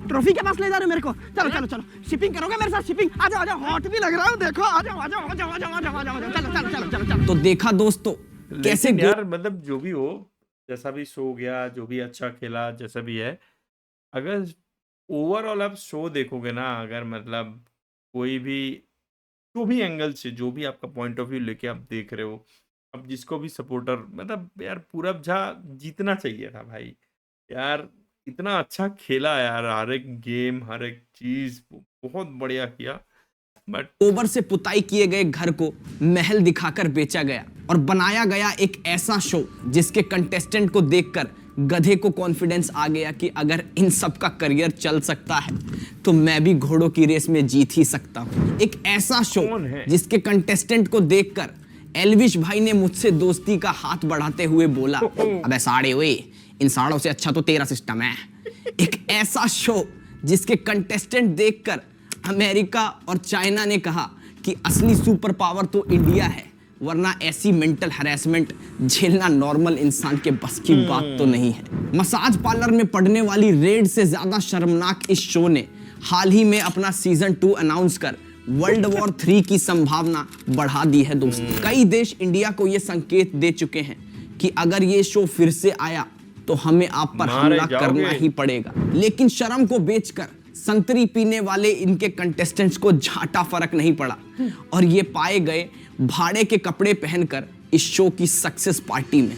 Trophy के पास ले जा रहे हो मेरे को? चलो, शिपिंग करोगे मेरे साथ? शिपिंग, आ जाओ, हॉट भी लग रहा हूँ, देखो, आ जाओ, चलो। तो देखा दोस्तों, कैसे लेकिन यार मतलब जो भी हो, जैसा भी शो गया, जो भी अच्छा खेला, जैसा भी है, अगर ओवरऑल आप शो देखोगे ना, अगर मतलब कोई भी जो भी एंगल से, जो भी आपका पॉइंट ऑफ व्यू लेके आप देख रहे हो, अब जिसको भी सपोर्टर, मतलब यार पूरब झा जीतना चाहिए था भाई यार, इतना अच्छा खेला यार, हर एक गेम, हर एक चीज बहुत बढ़िया किया। बट गोबर से पुताई किए गए घर को महल दिखाकर बेचा गया और बनाया गया एक ऐसा शो जिसके कंटेस्टेंट को देखकर गधे को कॉन्फिडेंस आ गया कि अगर इन सब का करियर चल सकता है तो मैं भी घोड़ों की रेस में जीत ही सकता हूँ। एक ऐसा शो जिसके कंटेस्टेंट को देखकर एल्विश भाई ने मुझसे दोस्ती का हाथ बढ़ाते हुए बोला, अबे साड़े हुए, इन साड़ों से अच्छा तो तेरा सिस्टम है। एक ऐसा शो जिसके कंटेस्टेंट देखकर अमेरिका और चाइना ने कहा कि असली सुपर पावर तो इंडिया है, वरना ऐसी मेंटल हैरेसमेंट झेलना नॉर्मल इंसान के बस की बात तो नहीं है। मसाज पार्लर में पड़ने वाली रेड से ज्यादा शर्मनाक इस शो ने हाल ही में अपना सीजन 2 अनाउंस कर वर्ल्ड वॉर 3 की संभावना बढ़ा दी है दोस्तों। कई देश इंडिया को यह संकेत दे चुके हैं कि अगर ये शो फिर से आया तो हमें आप पर हमला करना ही पड़ेगा। लेकिन शर्म को बेचकर संतरी पीने वाले इनके कंटेस्टेंट्स को झाटा फर्क नहीं पड़ा और ये पाए गए भाड़े के कपड़े पहनकर इस शो की सक्सेस पार्टी में।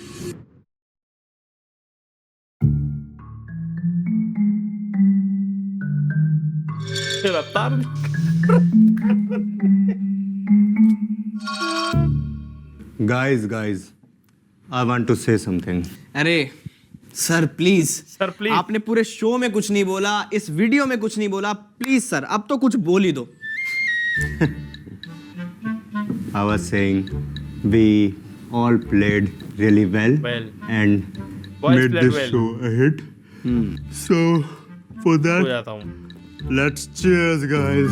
Guys, I want to say something. अरे सर प्लीज, सर प्लीज, आपने पूरे शो में कुछ नहीं बोला, इस वीडियो में कुछ नहीं बोला, प्लीज सर अब तो कुछ बोल ही दो। I was saying we all played really well, and Boys made played this well. show a hit. So for हो that, जाता हूँ। let's cheers, guys.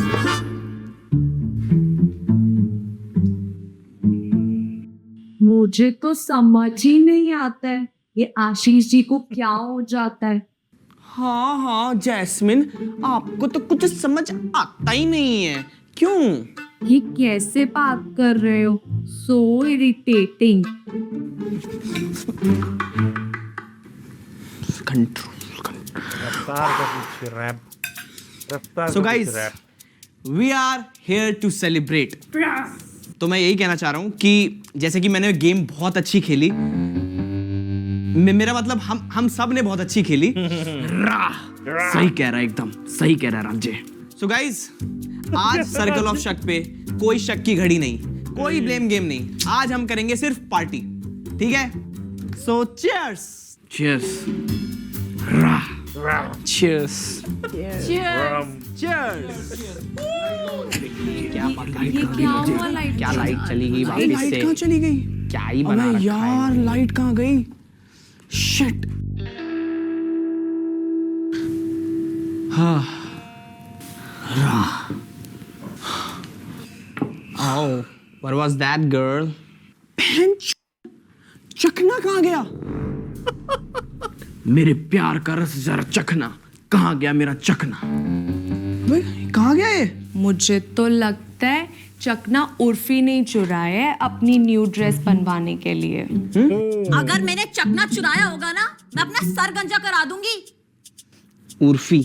मुझे तो समझ ही नहीं आता है ये आशीष जी को क्या हो जाता है। हाँ हाँ जैस्मिन, आपको तो कुछ समझ आता ही नहीं है, क्यों? ये कैसे बात कर रहे हो, सो इरिटेटिंग। रफ्तार का कुछ रैप, रफ्तार So का guys, कुछ rap. we are here to celebrate. तो मैं यही कहना चाह रहा हूँ कि जैसे कि मैंने गेम बहुत अच्छी खेली, मेरा मतलब हम सब ने बहुत अच्छी खेली। सही कह रहा है, एकदम सही कह रहा है रामजे। सो गाइस, आज सर्कल ऑफ शक पे कोई शक की घड़ी नहीं, कोई ब्लेम गेम नहीं, आज हम करेंगे सिर्फ पार्टी, ठीक है? सो चीयर्स। चीयर्स। चीयर्स। चीयर्स। क्या लाइट चली गई वापस से? लाइट कहाँ चली गई? क्या ही बना रखा है यार, लाइट कहाँ गई? Shit. Oh, what was that girl? चखना कहाँ गया? मेरे प्यार का रस जरा चखना, कहाँ गया मेरा चखना? कहाँ गया ये? मुझे तो लगता है चकना उर्फी ने चुराया है अपनी न्यू ड्रेस बनवाने के लिए। अगर मैंने चकना चुराया होगा ना, मैं अपना सर गंजा करा दूंगी। उर्फी,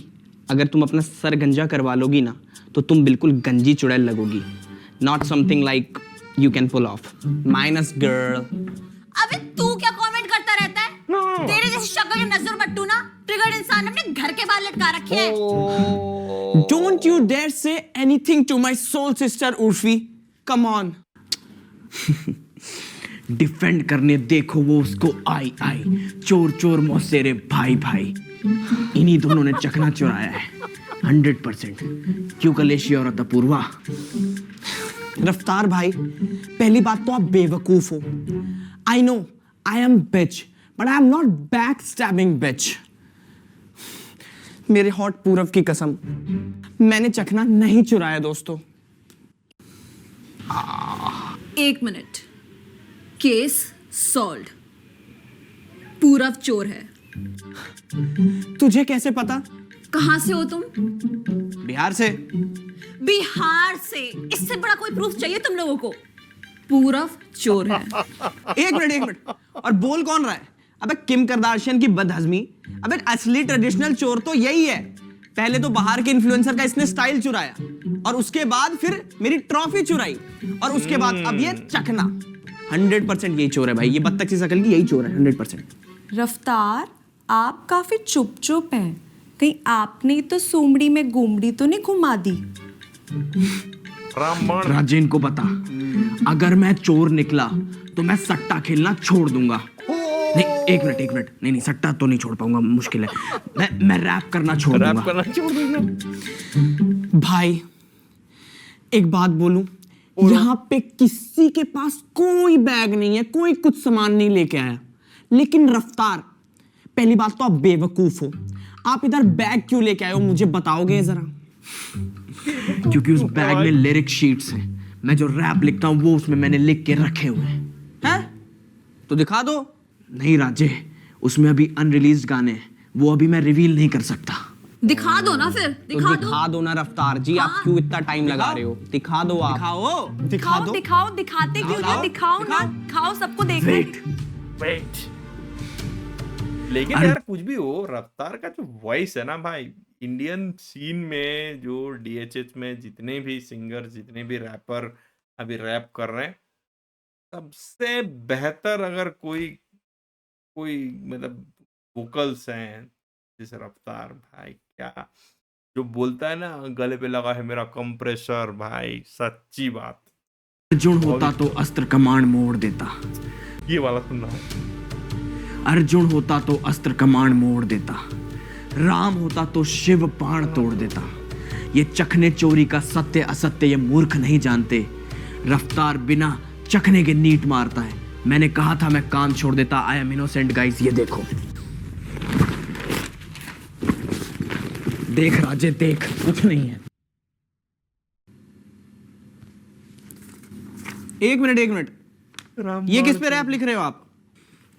अगर तुम अपना सर गंजा करवा लोगी ना तो तुम बिल्कुल गंजी चुड़ैल लगोगी। Not something like you can pull off. Minus girl. अबे तू क्या कमेंट करता रहता है? तेरे जैसी शक्ल के नजर मट्टू ना ट्रिगर्ड इंसान अपने घर के बाहर लटका रखे हैं। Don't you dare say anything to my soul sister Urfi. Come on. Defend करने देखो वो उसको आई आई, चोर चोर मौसेरे भाई भाई, इन्हीं दोनों ने चकना चुराया है 100%। क्यों कलेशी और अपूर्वा? रफ्तार भाई, पहली बात तो आप बेवकूफ हो। I know I am bitch, but I am not back stabbing bitch. मेरे हॉट पूरब की कसम, मैंने चखना नहीं चुराया दोस्तों। एक मिनट, केस सॉल्व। पूरब चोर है। तुझे कैसे पता? कहां से हो तुम? बिहार से। बिहार से? इससे बड़ा कोई प्रूफ चाहिए तुम लोगों को? पूरब चोर है। एक मिनट, और बोल कौन रहा है? अबे किम करदाशियन की बदहजमी। अबे असली ट्रेडिशनल चोर तो यही है, पहले तो बाहर के इन्फ्लुएंसर का इसने स्टाइल चुराया, और उसके बाद फिर मेरी ट्रॉफी चुराई, और उसके बाद अब ये चखना। 100% यही चोर है भाई, ये बत्तख सी शकल की यही चोर है 100%। रफ्तार, आप काफी चुप चुप हैं। कहीं आपने तो सुमड़ी में गुमड़ी तो नहीं घुमा दी? रामबाण राजेन को पता, अगर मैं चोर निकला तो मैं सट्टा खेलना छोड़ दूंगा। नहीं, एक मिनट, नहीं सट्टा तो नहीं छोड़ पाऊंगा, मुश्किल है। मैं रैप करना छोड़ दूंगा। भाई एक बात बोलूं, यहाँ पे किसी के पास कोई बैग नहीं है, कोई कुछ सामान नहीं लेके आया, लेकिन रफ्तार, पहली बात तो आप बेवकूफ हो, आप इधर बैग क्यों लेके आए हो मुझे बताओगे जरा? क्योंकि उस बैग में लिरिक शीट्स हैं, मैं जो रैप लिखता हूँ वो उसमें मैंने लिख के रखे हुए हैं। तो दिखा दो। नहीं राजे, उसमें अभी अनरिलीज्ड गाने हैं, वो अभी मैं रिवील नहीं कर सकता। दिखा दो ना फिर, दिखा दो ना रफ्तार जी, आप क्यों इतना टाइम लगा रहे हो? दिखा दो आप। दिखा दो। दिखाते क्यों नहीं? दिखाओ ना, दिखाओ, सबको देखना। वेट। लेकिन यार कुछ भी हो, रफ्तार का जो वॉइस है ना भाई, इंडियन सीन में जो डीएचएच में जितने भी सिंगर, जितने भी रैपर अभी रैप कर रहे हैं, सबसे बेहतर अगर कोई मतलब वोकल्स हैं जिस रफ्तार भाई, क्या जो बोलता है ना, गले पे लगा है मेरा कंप्रेसर भाई, सच्ची बात। अर्जुन होता तो अस्त्र कमान मोड़ देता। ये वाला सुनना है। अर्जुन होता तो अस्त्र कमान मोड़ देता, राम होता तो शिव बाण तोड़ देता। ये चखने चोरी का सत्य असत्य ये मूर्ख नहीं जानते। रफ्तार बिना चखने के नीट मारता है। मैंने कहा था मैं काम छोड़ देता। आई एम इनोसेंट गाइस, ये देखो, देख राजे देख, कुछ नहीं है। एक मिनट, ये किस पे रैप लिख रहे हो आप?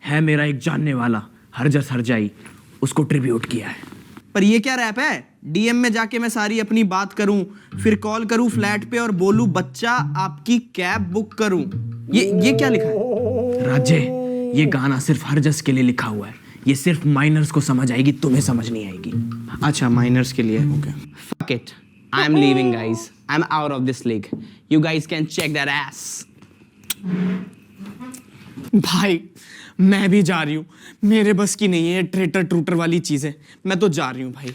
है मेरा एक जानने वाला हरजस हरजाई, उसको ट्रिब्यूट किया है। पर ये क्या रैप है? डीएम में जाके मैं सारी अपनी बात करूं, फिर कॉल करूं फ्लैट पे और बोलूं बच्चा आपकी कैब बुक करूं। ये क्या लिखा है? राजे, ये गाना सिर्फ हरजस के लिए लिखा हुआ है, ये सिर्फ माइनर्स को समझ आएगी, तुम्हें समझ नहीं आएगी। अच्छा, माइनर्स के लिए, okay. Fuck it, I am leaving guys, I am out of this league, you guys can check that S. भाई मैं भी जा रही हूँ, मेरे बस की नहीं है ट्रेटर ट्रूटर वाली चीजें, मैं तो जा रही हूँ भाई।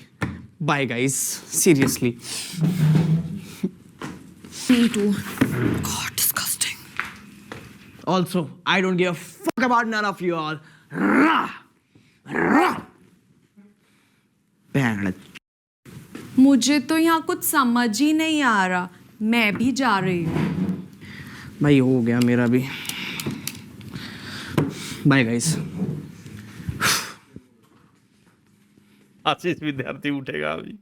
Bye guys, seriously. Me too. God, disgusting. Also, I don't give a fuck about none of you all. मुझे तो यहाँ कुछ समझ ही नहीं आ रहा, मैं भी जा रही हूँ। भाई हो गया मेरा भी। Bye guys. आशीष विद्यार्थी उठेगा अभी।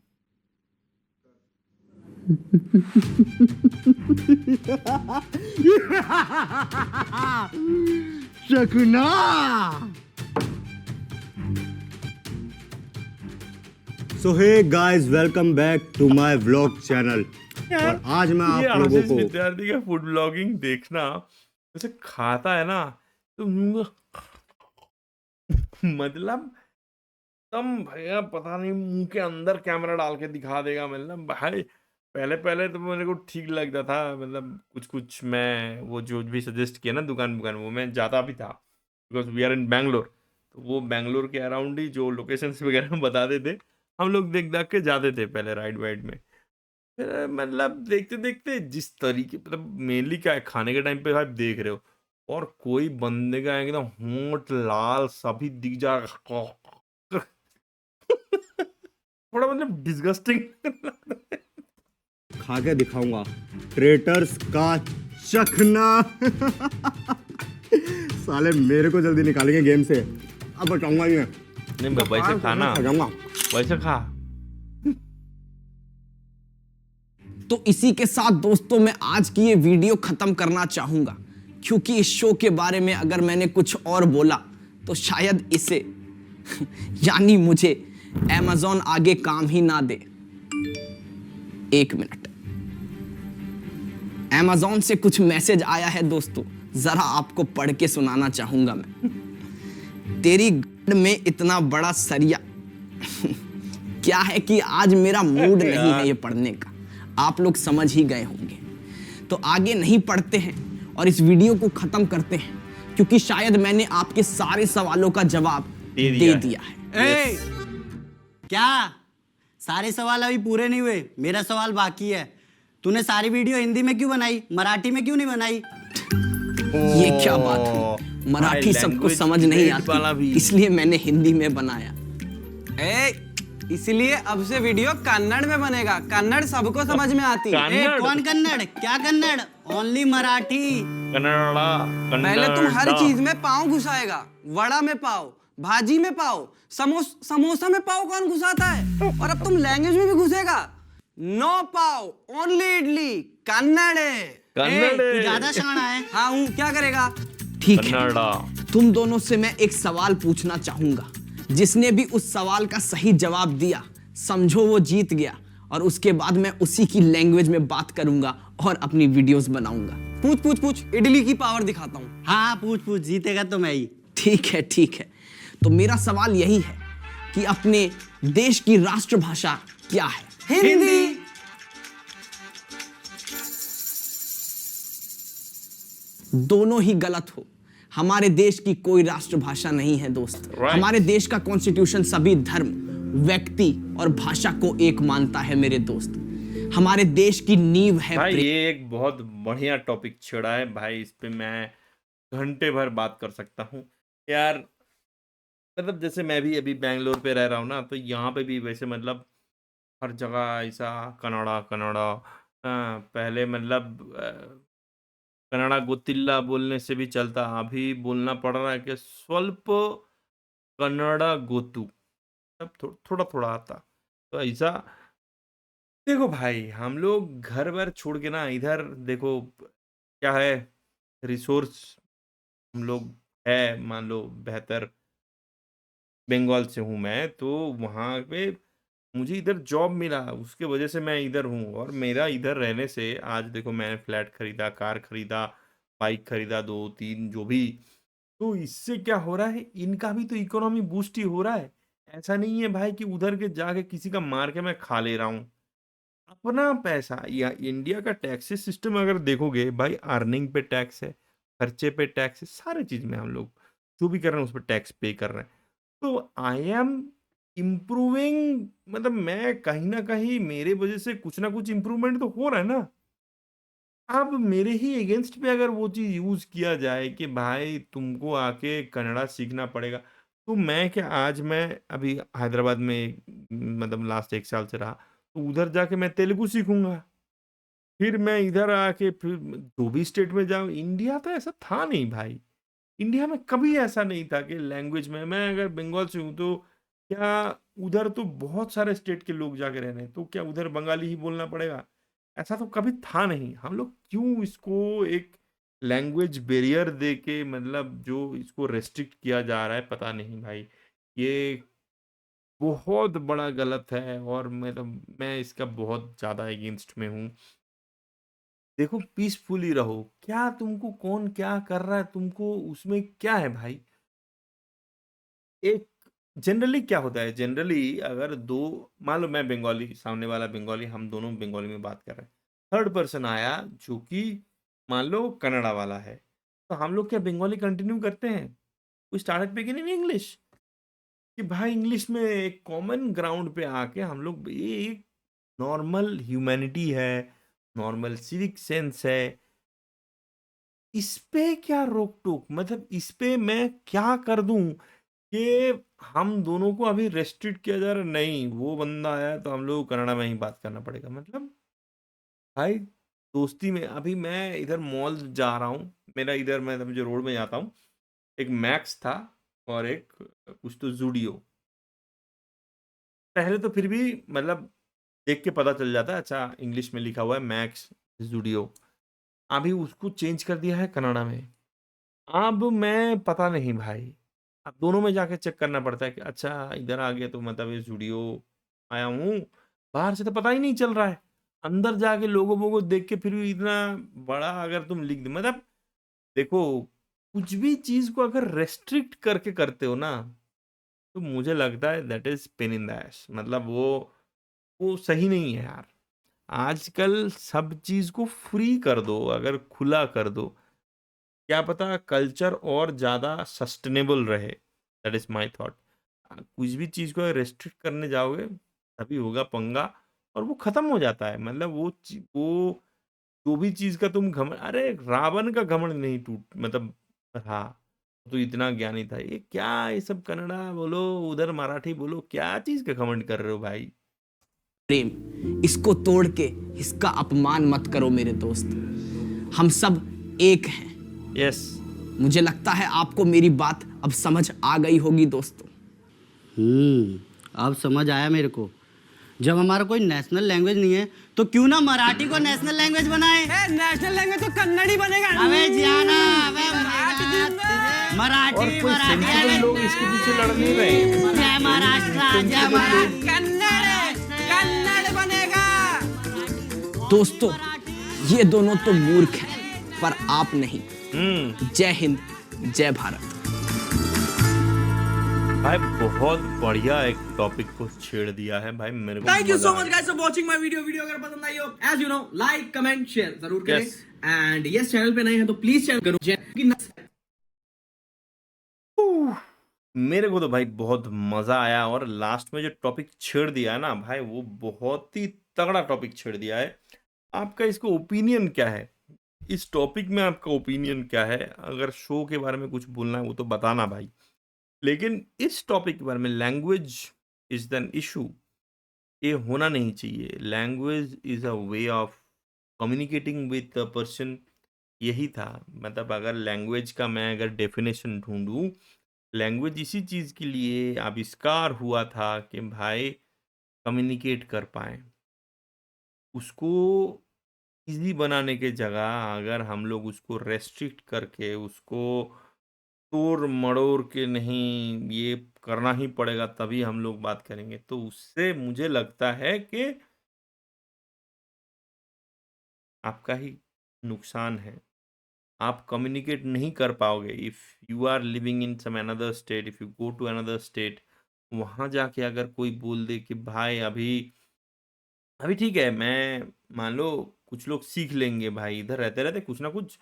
चखना। So hey guys, welcome back to my vlog channel. और आज मैं आप लोगों को विद्यार्थी का फूड ब्लॉगिंग देखना, जैसे खाता है ना तो मतलब तम भैया पता नहीं मुंह के अंदर कैमरा डाल के दिखा देगा। मतलब भाई पहले तो मेरे को ठीक लगता था, मतलब कुछ मैं वो जो भी सजेस्ट किया ना दुकान वो मैं जाता भी था, because we are in Bangalore. तो वो बैंगलोर के अराउंड ही जो लोकेशंस वगैरह बताते थे, हम लोग देख के जाते थे पहले राइड वाइड में। फिर मतलब देखते जिस तरीके, मतलब मेनली क्या है, खाने के टाइम पे आप देख रहे हो और कोई बंदे का एकदम होंठ लाल सभी दिख जा थोड़ा मतलब डिस्गस्टिंग खा के दिखाऊंगा ट्रेटर्स का चखना। साले मेरे को जल्दी निकालेंगे गेम से, अब बताऊंगा ही नहीं। वैसे खाना, वैसे खा। तो इसी के साथ दोस्तों मैं आज की ये वीडियो खत्म करना चाहूंगा, क्योंकि इस शो के बारे में अगर मैंने कुछ और बोला तो शायद इसे यानी मुझे Amazon आगे काम ही ना दे। एक मिनट, Amazon से कुछ मैसेज आया है दोस्तों, जरा आपको पढ़ के सुनाना चाहूंगा मैं। तेरी गड में इतना बड़ा सरिया क्या है कि आज मेरा मूड नहीं है ये पढ़ने का, आप लोग समझ ही गए होंगे। तो आगे नहीं पढ़ते हैं और इस वीडियो को खत्म करते हैं, क्योंकि शायद मैंने आपके सारे सवालों का जवाब दे दिया है। ए, क्या सारे सवाल अभी पूरे नहीं हुए? मेरा सवाल बाकी है। तूने सारी वीडियो हिंदी में क्यों बनाई, मराठी में क्यों नहीं बनाई? ये क्या बात हुई? मराठी सबको समझ नहीं आती, इसलिए मैंने हिंदी में बनाया। इसलिए अब से वीडियो कन्नड़ में बनेगा, कन्नड़ सबको समझ में आती है। कौन कन्नड़? क्या कन्नड़? ओनली मराठी। पहले तुम हर चीज में पाव घुसाएगा, वड़ा में पाव, भाजी में पाव, समोसा में पाव कौन घुसाता है? और अब तुम लैंग्वेज में भी घुसेगा। नो पाव, ओनली इडली, कन्नड़ है। तू ज्यादा शाना है। हाँ हूँ, क्या करेगा? ठीक है, तुम दोनों से मैं एक सवाल पूछना चाहूंगा। जिसने भी उस सवाल का सही जवाब दिया, समझो वो जीत गया, और उसके बाद मैं उसी की लैंग्वेज में बात करूंगा और अपनी वीडियोस बनाऊंगा। पूछ पूछ पूछ, इडली की पावर दिखाता हूँ। हाँ पूछ पूछ, जीतेगा तो मैं ही। ठीक है ठीक है, तो मेरा सवाल यही है कि अपने देश की राष्ट्रभाषा क्या है? हिंदी। दोनों ही गलत हो। हमारे देश की कोई राष्ट्रभाषा नहीं है दोस्त। हमारे देश का कॉन्स्टिट्यूशन सभी धर्म, व्यक्ति और भाषा को एक मानता है मेरे दोस्त। हमारे देश की नींव है भाई। ये एक बहुत बढ़िया टॉपिक छेड़ा है भाई, इस पे मैं घंटे भर बात कर सकता हूँ यार। मतलब जैसे मैं भी अभी बैंगलोर पे रह रहा हूँ ना, तो यहाँ पे भी वैसे मतलब हर जगह ऐसा कन्नड़ा कन्नड़ा। पहले मतलब कन्नड़ा गोतिल्ला बोलने से भी चलता, अभी बोलना पड़ रहा है कि स्वल्प कन्नड़ा गोतु, अब थोड़ा थोड़ा आता। तो ऐसा देखो भाई, हम लोग घर वर छोड़ के ना इधर देखो क्या है, रिसोर्स हम लोग है, मान लो बेहतर। बंगाल से हूँ मैं, तो वहाँ पे मुझे इधर जॉब मिला, उसके वजह से मैं इधर हूँ। और मेरा इधर रहने से आज देखो मैंने फ्लैट खरीदा, कार खरीदा, बाइक खरीदा, 2-3 जो भी। तो इससे क्या हो रहा है, इनका भी तो इकोनॉमी बूस्ट ही हो रहा है। ऐसा नहीं है भाई कि उधर के जाके किसी का मार के मैं खा ले रहा हूँ। अपना पैसा, या इंडिया का टैक्सेस सिस्टम अगर देखोगे भाई, अर्निंग पे टैक्स है, खर्चे पे टैक्स है, सारे चीज में हम लोग जो भी कर रहे हैं उस पर टैक्स पे कर रहे हैं। तो आई एम इम्प्रूविंग, मतलब मैं कहीं ना कहीं मेरे वजह से कुछ ना कुछ इम्प्रूवमेंट तो हो रहा है ना। अब मेरे ही अगेंस्ट पे अगर वो चीज़ यूज़ किया जाए कि भाई तुमको आके कन्नड़ा सीखना पड़ेगा, तो मैं क्या, आज मैं अभी हैदराबाद में मतलब लास्ट 1 साल से रहा, तो उधर जाके मैं तेलुगु सीखूंगा, फिर मैं इधर आके फिर जो भी स्टेट में जाऊँ। इंडिया तो ऐसा था नहीं भाई, इंडिया में कभी ऐसा नहीं था कि लैंग्वेज में, मैं अगर बंगाल से हूँ तो क्या उधर तो बहुत सारे स्टेट के लोग जाके रह रहे हैं, तो क्या उधर बंगाली ही बोलना पड़ेगा? ऐसा तो कभी था नहीं। हम लोग क्यों इसको एक लैंग्वेज बैरियर दे के, मतलब जो इसको रेस्ट्रिक्ट किया जा रहा है, पता नहीं भाई। ये बहुत बड़ा गलत है, और मतलब मैं इसका बहुत ज़्यादा अगेंस्ट में हूँ। देखो पीसफुली रहो, क्या तुमको कौन क्या कर रहा है, तुमको उसमें क्या है भाई। एक जनरली क्या होता है, जनरली अगर दो, मान लो मैं बंगाली, सामने वाला बंगाली, हम दोनों बंगाली में बात कर रहे हैं, थर्ड पर्सन आया जो कि मान लो कन्नड़ा वाला है, तो हम लोग क्या बंगाली कंटिन्यू करते हैं? वी स्टार्टेड बिगिनिंग इंग्लिश, कि भाई इंग्लिश में एक कॉमन ग्राउंड पे आके हम लोग, ये एक नॉर्मल ह्यूमैनिटी है, नॉर्मल सिविक सेंस है। इस पे क्या रोक टोक, मतलब इस पे मैं क्या कर दूं कि हम दोनों को अभी रेस्ट्रिक्ट किया जा रहा है? नहीं, वो बंदा आया तो हम लोग को कन्नड़ा में ही बात करना पड़ेगा। मतलब भाई दोस्ती में, अभी मैं इधर मॉल जा रहा हूँ, मेरा इधर मैं जो रोड में जाता हूँ, एक मैक्स था और एक कुछ तो जूडियो। पहले तो फिर भी मतलब देख के पता चल जाता है, अच्छा इंग्लिश में लिखा हुआ है मैक्स जूडियो। अभी उसको चेंज कर दिया है कन्नड़ा में। अब मैं पता नहीं भाई, अब दोनों में जाके चेक करना पड़ता है कि अच्छा इधर आ गया तो मतलब ये जूडियो आया हूँ, बाहर से तो पता ही नहीं चल रहा है, अंदर जाके लोगों को देख के फिर भी इतना बड़ा अगर तुम लिख दे, मतलब देखो कुछ भी चीज को अगर रेस्ट्रिक्ट करके करते हो ना, तो मुझे लगता है that is pain in the S. मतलब वो सही नहीं है यार। आजकल सब चीज को फ्री कर दो, अगर खुला कर दो, क्या पता कल्चर और ज्यादा सस्टेनेबल रहे। That is my thought. कुछ भी चीज को रेस्ट्रिक्ट करने जाओगे तभी होगा पंगा, और वो खत्म हो जाता है। मतलब वो जो भी चीज का तुम घमंड, अरे रावण का घमंड नहीं टूट मतलब था, तो इतना ज्ञानी था। ये क्या, ये सब कन्नड़ा बोलो उधर मराठी बोलो, क्या चीज का घमंड कर रहे हो भाई। प्रेम, इसको तोड़ के इसका अपमान मत करो मेरे दोस्त। हम सब एक हैं। यस। मुझे लगता है आपको मेरी बात अब समझ आ गई होगी दोस्तों। अब समझ आया मेरे को। जब हमारा कोई नेशनल लैंग्वेज नहीं है तो क्यों ना मराठी को नेशनल लैंग्वेज बनाए। नेशनल लैंग्वेज तो कन्नड़ ही बनेगा। अबे जियाना, और मराठी कोई सेंसिबल लोग इसके पीछे लड़ नहीं रहे। जय महाराष्ट्र, जय महाराष्ट्र। कन्नड़ बनेगा। दोस्तों, ये दोनों तो मूर्ख हैं, पर आप नहीं। जय हिंद, जय भारत। भाई बहुत बढ़िया एक टॉपिक को छेड़ दिया है भाई, मेरे को थैंक यू मजा सो आ much guys for watching my video अगर पसंद आई हो as you know like comment share जरूर करें। एंड यस, चैनल पे नए हैं तो प्लीज चैनल करो। मेरे को तो भाई बहुत मजा आया, और लास्ट में जो टॉपिक छेड़ दिया है ना भाई, वो बहुत ही तगड़ा टॉपिक छेड़ दिया है। आपका इसको ओपिनियन क्या है, इस टॉपिक में आपका ओपिनियन क्या है? अगर शो के बारे में कुछ बोलना है वो तो बताना भाई, लेकिन इस टॉपिक के बारे में, लैंग्वेज इज दैन इशू, ये होना नहीं चाहिए। Language is a way of communicating with a person, यही था। मतलब अगर लैंग्वेज का मैं अगर डेफिनेशन ढूंढूं, लैंग्वेज इसी चीज़ के लिए आविष्कार हुआ था कि भाई कम्युनिकेट कर पाए। उसको इजी बनाने के जगह अगर हम लोग उसको रेस्ट्रिक्ट करके, उसको तोड़ मड़ोड़ के नहीं ये करना ही पड़ेगा तभी हम लोग बात करेंगे, तो उससे मुझे लगता है कि आपका ही नुकसान है। आप कम्युनिकेट नहीं कर पाओगे। If you are living in some another state, if you go to another state, वहाँ जाके अगर कोई बोल दे कि भाई अभी अभी ठीक है, मैं मान लो कुछ लोग सीख लेंगे भाई, इधर रहते रहते कुछ ना कुछ,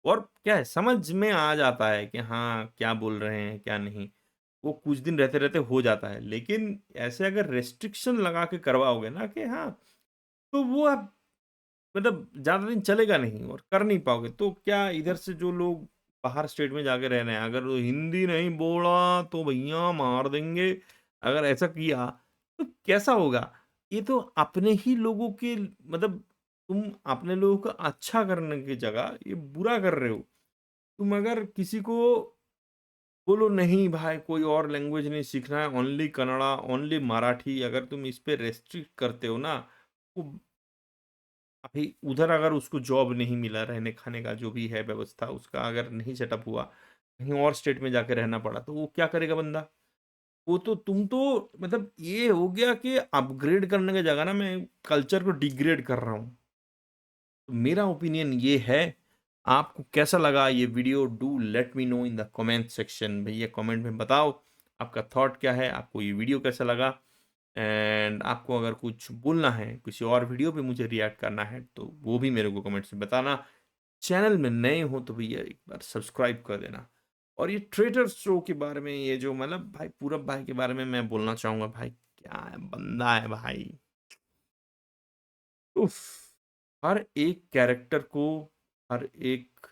और क्या है समझ में आ जाता है कि हाँ क्या बोल रहे हैं क्या नहीं, वो कुछ दिन रहते रहते हो जाता है। लेकिन ऐसे अगर रेस्ट्रिक्शन लगा के करवाओगे ना कि हाँ, तो वो आप मतलब ज़्यादा दिन चलेगा नहीं और कर नहीं पाओगे। तो क्या इधर से जो लोग बाहर स्टेट में जाके रह रहे हैं, अगर वो हिंदी नहीं बोला तो भैया मार देंगे, अगर ऐसा किया तो कैसा होगा? ये तो अपने ही लोगों के मतलब तुम अपने लोगों का अच्छा करने की जगह ये बुरा कर रहे हो। तुम अगर किसी को बोलो नहीं भाई कोई और लैंग्वेज नहीं सीखना है, ओनली कन्नड़ा, ओनली मराठी, अगर तुम इस पे रेस्ट्रिक्ट करते हो ना, वो अभी उधर अगर उसको जॉब नहीं मिला, रहने खाने का जो भी है व्यवस्था उसका अगर नहीं सेटअप हुआ, कहीं और स्टेट में जाके रहना पड़ा, तो वो क्या करेगा बंदा? वो तो तुम तो मतलब ये हो गया कि अपग्रेड करने की जगह ना मैं कल्चर को डिग्रेड कर रहा हूँ। तो मेरा ओपिनियन ये है। आपको कैसा लगा ये video? Do let me know in the comment section. भैया कमेंट में बताओ आपका थॉट क्या है, आपको ये वीडियो कैसा लगा। एंड आपको अगर कुछ बोलना है, किसी और वीडियो पे मुझे रिएक्ट करना है, तो वो भी मेरे को कमेंट से बताना। चैनल में नए हो तो भैया एक बार सब्सक्राइब कर देना। और ये ट्रेटर शो के बारे में, ये जो मतलब भाई पूरब भाई के बारे में मैं बोलना चाहूँगा, भाई क्या है बंदा है भाई। उफ, हर एक कैरेक्टर को, हर एक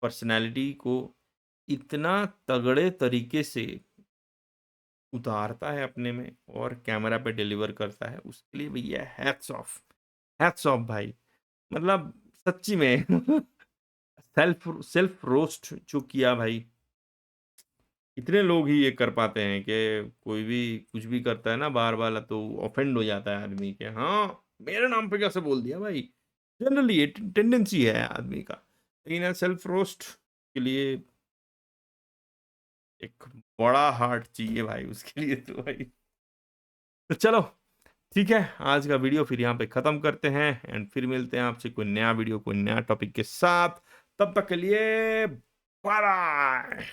पर्सनैलिटी को इतना तगड़े तरीके से उतारता है अपने में और कैमरा पे डिलीवर करता है, उसके लिए भैया हैट्स ऑफ भाई। मतलब सच्ची में सेल्फ रोस्ट जो किया भाई, इतने लोग ही ये कर पाते हैं कि कोई भी कुछ भी करता है ना बार बार, तो ऑफेंड हो जाता है आदमी के, हाँ मेरे नाम पे कैसे बोल दिया भाई। जनरली ये टेंडेंसी है आदमी का, लेकिन सेल्फ रोस्ट के लिए एक बड़ा हार्ट चाहिए भाई उसके लिए तो भाई। तो चलो ठीक है, आज का वीडियो फिर यहाँ पे ख़त्म करते हैं एंड फिर मिलते हैं आपसे कोई नया वीडियो कोई नया टॉपिक के साथ। तब तक के लिए बाय बाय।